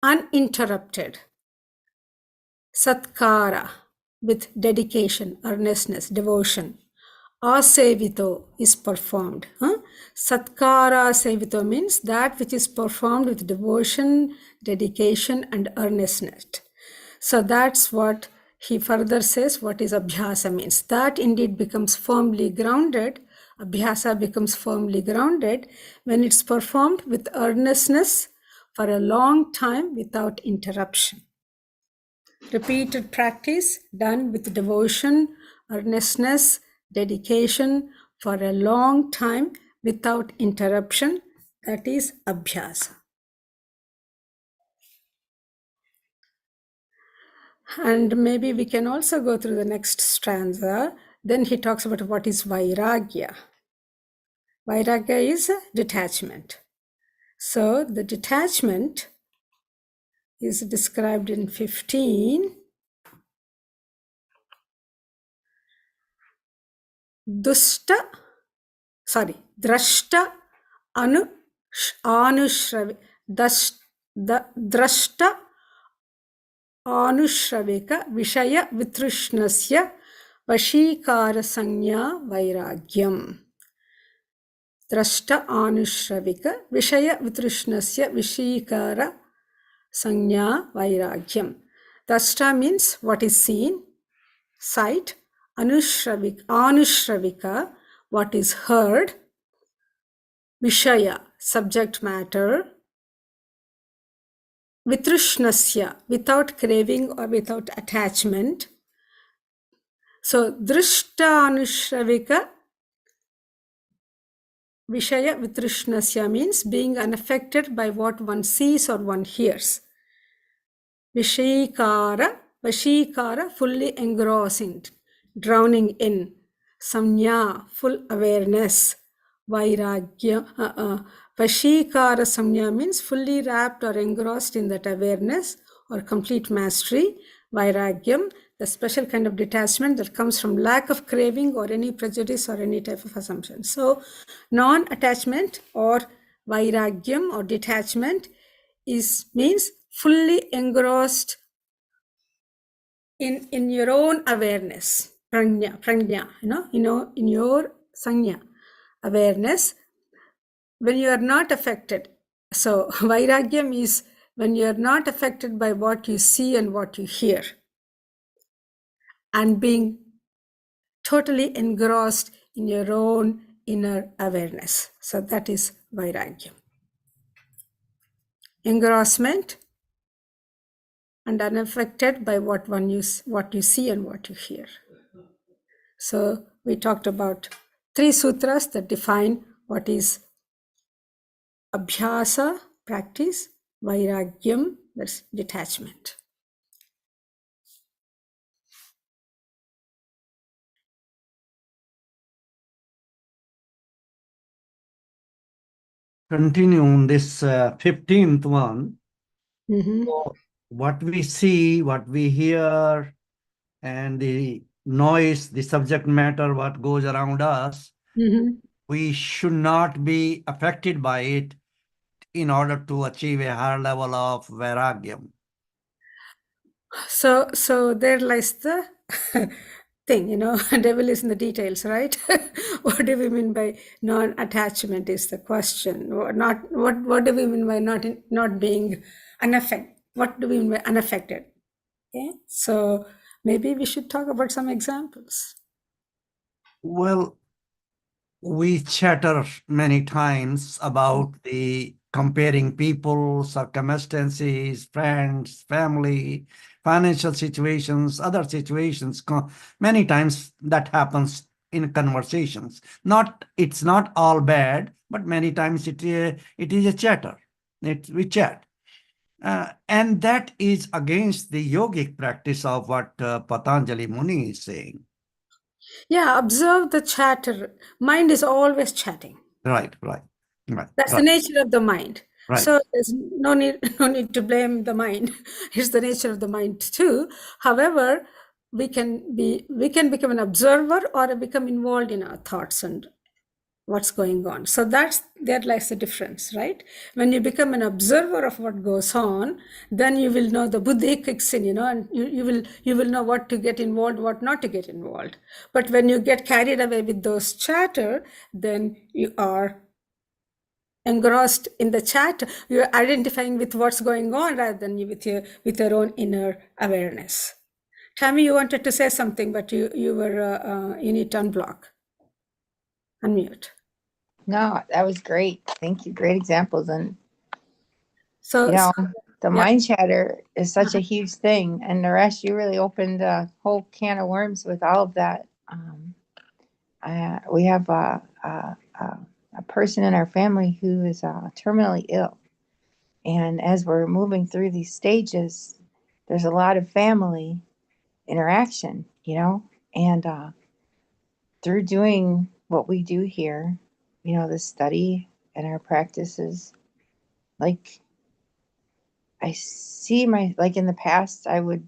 uninterrupted. Satkara, with dedication, earnestness, devotion. Asevito is performed. Satkara asevito means that which is performed with devotion, dedication, and earnestness. So that's what he further says, what is abhyasa means. That indeed becomes firmly grounded. Abhyasa becomes firmly grounded when it's performed with earnestness for a long time without interruption. Repeated practice done with devotion, earnestness, dedication for a long time without interruption, that is abhyasa. And maybe we can also go through the next stanza. Then he talks about what is vairagya. Vairagya is detachment. So the detachment is described in 15. Drashta drashta anushravika vishaya vitrishnasya vashikara sanya vairagyam. Drashta anushravika vishaya vitrishnasya vashikara sanya vairagyam. Drashta means what is seen, sight. Anushravika, what is heard. Vishaya, subject matter. Vitrishnasya, without craving or without attachment. So, drishta anushravika Vishaya vitrishnasya means being unaffected by what one sees or one hears. Vashikara, fully engrossing, drowning in. Samnya, full awareness. Vairagya, Vashikara samnya means fully wrapped or engrossed in that awareness or complete mastery. Vairagyam, the special kind of detachment that comes from lack of craving or any prejudice or any type of assumption. So, non-attachment or vairagyam or detachment means fully engrossed in your own awareness, prajna, in your sanya, awareness, when you are not affected. So vairagyam is when you are not affected by what you see and what you hear, and being totally engrossed in your own inner awareness. So that is vairagyam. Engrossment and unaffected by what you see and what you hear. So we talked about 3 sutras that define what is abhyasa, practice, vairagyam, that's detachment. Continue on this 15th one. Mm-hmm. So what we see, what we hear, and the noise, the subject matter, what goes around us, Mm-hmm. we should not be affected by it in order to achieve a higher level of vairagyam. So there lies the thing, devil is in the details, right? What do we mean by non-attachment is the question. What do we mean by not being unaffected? What do we mean by unaffected? Okay, so maybe we should talk about some examples. Well, we chatter many times about the comparing people, circumstances, friends, family, financial situations, other situations. Many times that happens in conversations. It's not all bad, but many times it is a chatter. We chat. And that is against the yogic practice of what Patanjali Muni is saying. Yeah, observe the chatter. Mind is always chatting. Right. That's the nature of the mind. Right. So there's no need no need to blame the mind. It's the nature of the mind too. However, we can become an observer or become involved in our thoughts and what's going on. So there lies the difference, right? When you become an observer of what goes on, then you will know the buddhi kicks in, and you will know what to get involved, what not to get involved. But when you get carried away with those chatter, then you are engrossed in the chat. You're identifying with what's going on rather than with your own inner awareness. Tammy, you wanted to say something, but you were you need to unmute. No, that was great. Thank you. Great examples. And, So, the mind chatter is such a huge thing. And Naresh, you really opened a whole can of worms with all of that. We have a person in our family who is terminally ill. And as we're moving through these stages, there's a lot of family interaction, and through doing what we do here, the study and our practices, like I see in the past, I would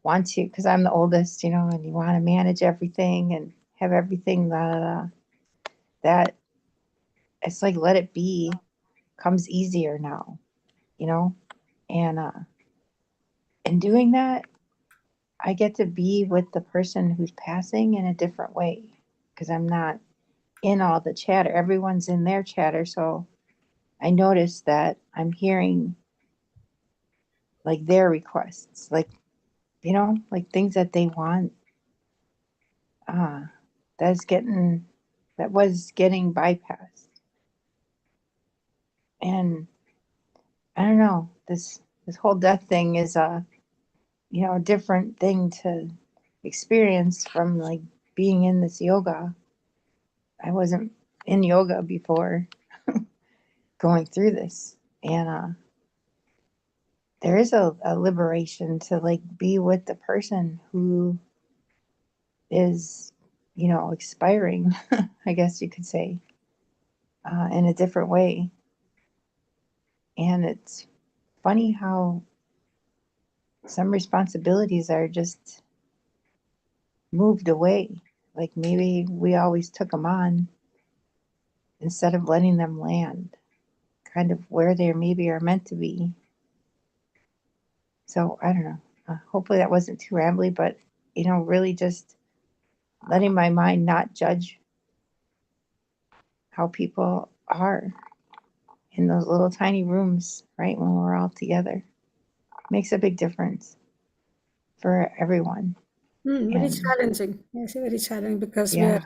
want to, because I'm the oldest, and you want to manage everything and have everything that it's like, let it be comes easier now, and in doing that, I get to be with the person who's passing in a different way because I'm not in all the chatter. Everyone's in their chatter. So I notice that I'm hearing like their requests, like things that they want. That was getting bypassed. And I don't know, this whole death thing is a different thing to experience from like being in this yoga. I wasn't in yoga before going through this. And there is a liberation to like be with the person who is, expiring, I guess you could say, in a different way. And it's funny how some responsibilities are just moved away. Like maybe we always took them on instead of letting them land kind of where they maybe are meant to be. So I don't know. Hopefully that wasn't too rambly, but really just letting my mind not judge how people are in those little tiny rooms, right, when we're all together. Makes a big difference for everyone. Very challenging. Yes, very challenging because we're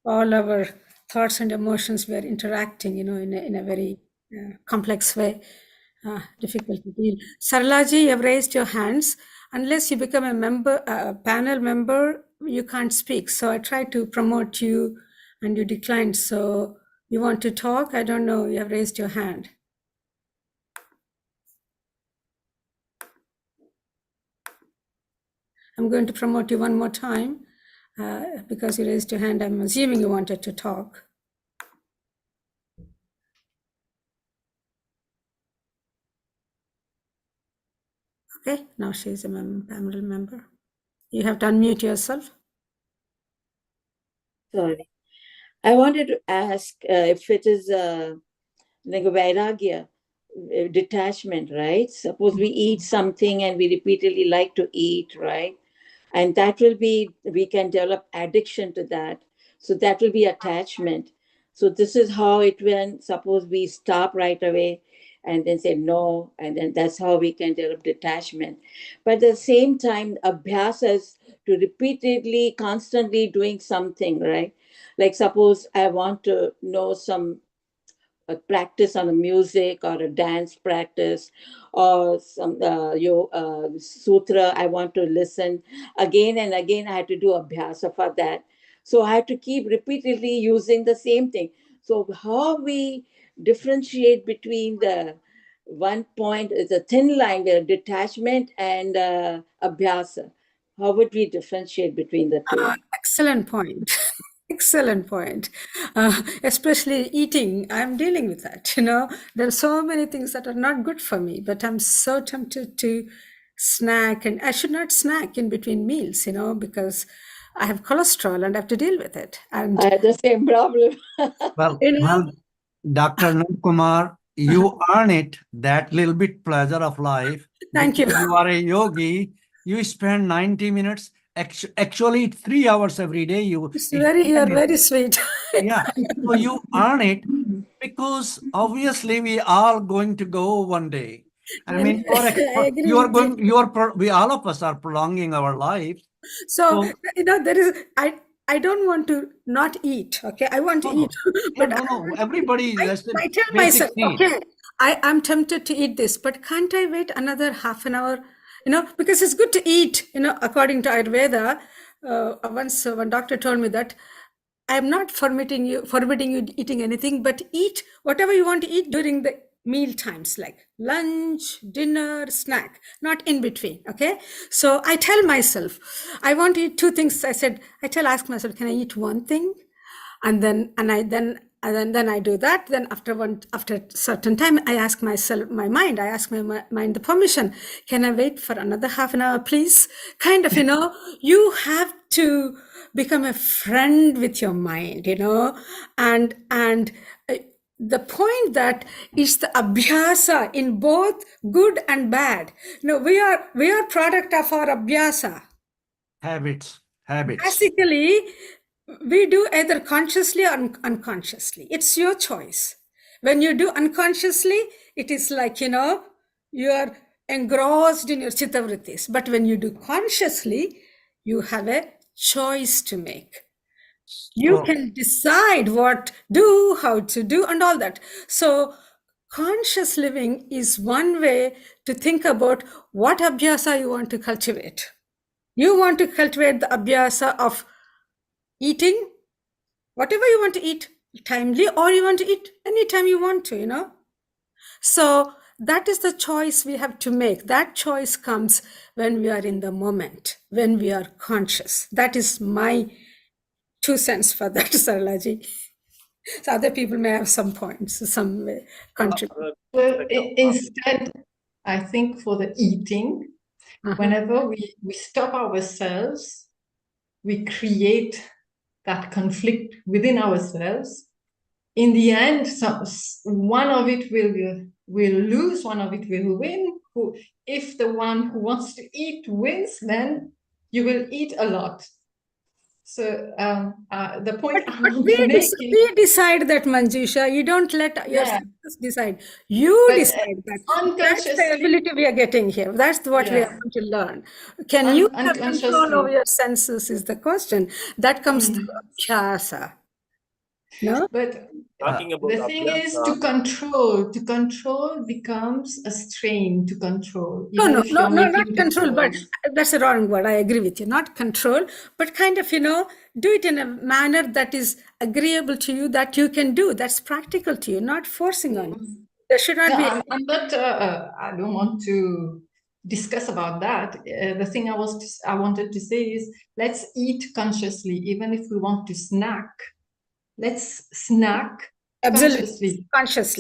all our thoughts and emotions were interacting, in a very complex way. Difficult to deal. Sarlaji, you have raised your hands. Unless you become a panel member, you can't speak. So I tried to promote you and you declined. So you want to talk? I don't know. You have raised your hand. I'm going to promote you one more time because you raised your hand. I'm assuming you wanted to talk. Okay, now she's a panel member. You have to unmute yourself. Sorry. I wanted to ask if it is like a vairagya, detachment, right? Suppose we eat something and we repeatedly like to eat, right? And that will be, we can develop addiction to that. So that will be attachment. So this is how it went. Suppose we stop right away and then say no, and then that's how we can develop detachment. But at the same time, abhyas is to repeatedly, constantly doing something, right? Like suppose I want to know some a practice on a music or a dance practice or some sutra. I want to listen again and again. I had to do abhyasa for that. So I had to keep repeatedly using the same thing. So how we differentiate between the one point is a thin line, the detachment and abhyasa. How would we differentiate between the two? Excellent point. Excellent point. Especially eating, I'm dealing with that. There are so many things that are not good for me, but I'm so tempted to snack, and I should not snack in between meals, because I have cholesterol and I have to deal with it. And I had the same problem. Well, Dr. Kumar, you earn it, that little bit pleasure of life. Thank you. Because you are a yogi, you spend 90 minutes, actually 3 hours every day. You're very sweet. Yeah, so you earn it because obviously we are going to go one day. I mean, I agree you are with going, we all of us are prolonging our life. So, there is, I don't want to not eat. Okay. I want to eat, but everybody, that's the I tell basic myself, need. okay, I'm tempted to eat this, but can't I wait another half an hour? Because it's good to eat, according to Ayurveda. Once one doctor told me that I'm not forbidding you eating anything, but eat whatever you want to eat during the meal times, like lunch, dinner, snack, not in between. Okay. So I tell myself, I want to eat two things. Ask myself, can I eat one thing? And then I do that. Then after certain time, I ask my mind the permission. Can I wait for another half an hour, please? Kind of, you have to become a friend with your mind, and the point that is the abhyasa in both good and bad. We are product of our abhyasa. Habits. Basically, we do either consciously or unconsciously. It's your choice. When you do unconsciously, it is like, you are engrossed in your chittavrittis. But when you do consciously, you have a choice to make. You can decide what do, how to do, and all that. So conscious living is one way to think about what abhyasa you want to cultivate. You want to cultivate the abhyasa of eating whatever you want to eat timely, or you want to eat anytime you want to, So that is the choice we have to make. That choice comes when we are in the moment, when we are conscious. That is my 2 cents for that, Saralaji. So other people may have some points, some contribute. Well, instead, I think for the eating, whenever we stop ourselves, we create that conflict within ourselves. In the end, one of it will lose, one of it will win. If the one who wants to eat wins, then you will eat a lot. So the point I want to make is, we decide that, Manjusha. You don't let yourself decide. You decide that. That's the ability we are getting here. That's what we are going to learn. Can you have control over your senses is the question. That comes through abhyasa. No? But the thing is, to control becomes a strain to control. No, not control, but that's a wrong word. I agree with you. Not control, but kind of, do it in a manner that is agreeable to you, that you can do, that's practical to you, not forcing on you. There should not be. I'm not, I don't want to discuss about that. The thing I wanted to say is, let's eat consciously, even if we want to snack. Let's snack consciously.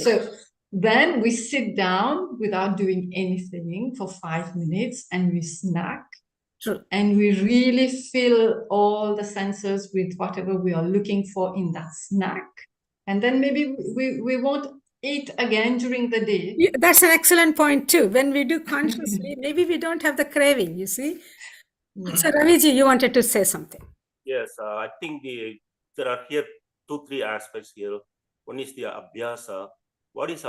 So then we sit down without doing anything for 5 minutes and we snack. True. And we really fill all the senses with whatever we are looking for in that snack. And then maybe we won't eat again during the day. That's an excellent point too. When we do consciously, maybe we don't have the craving, you see. So Raviji, you wanted to say something. Yes, I think there are here 2-3 aspects here. One is the abhyasa. What is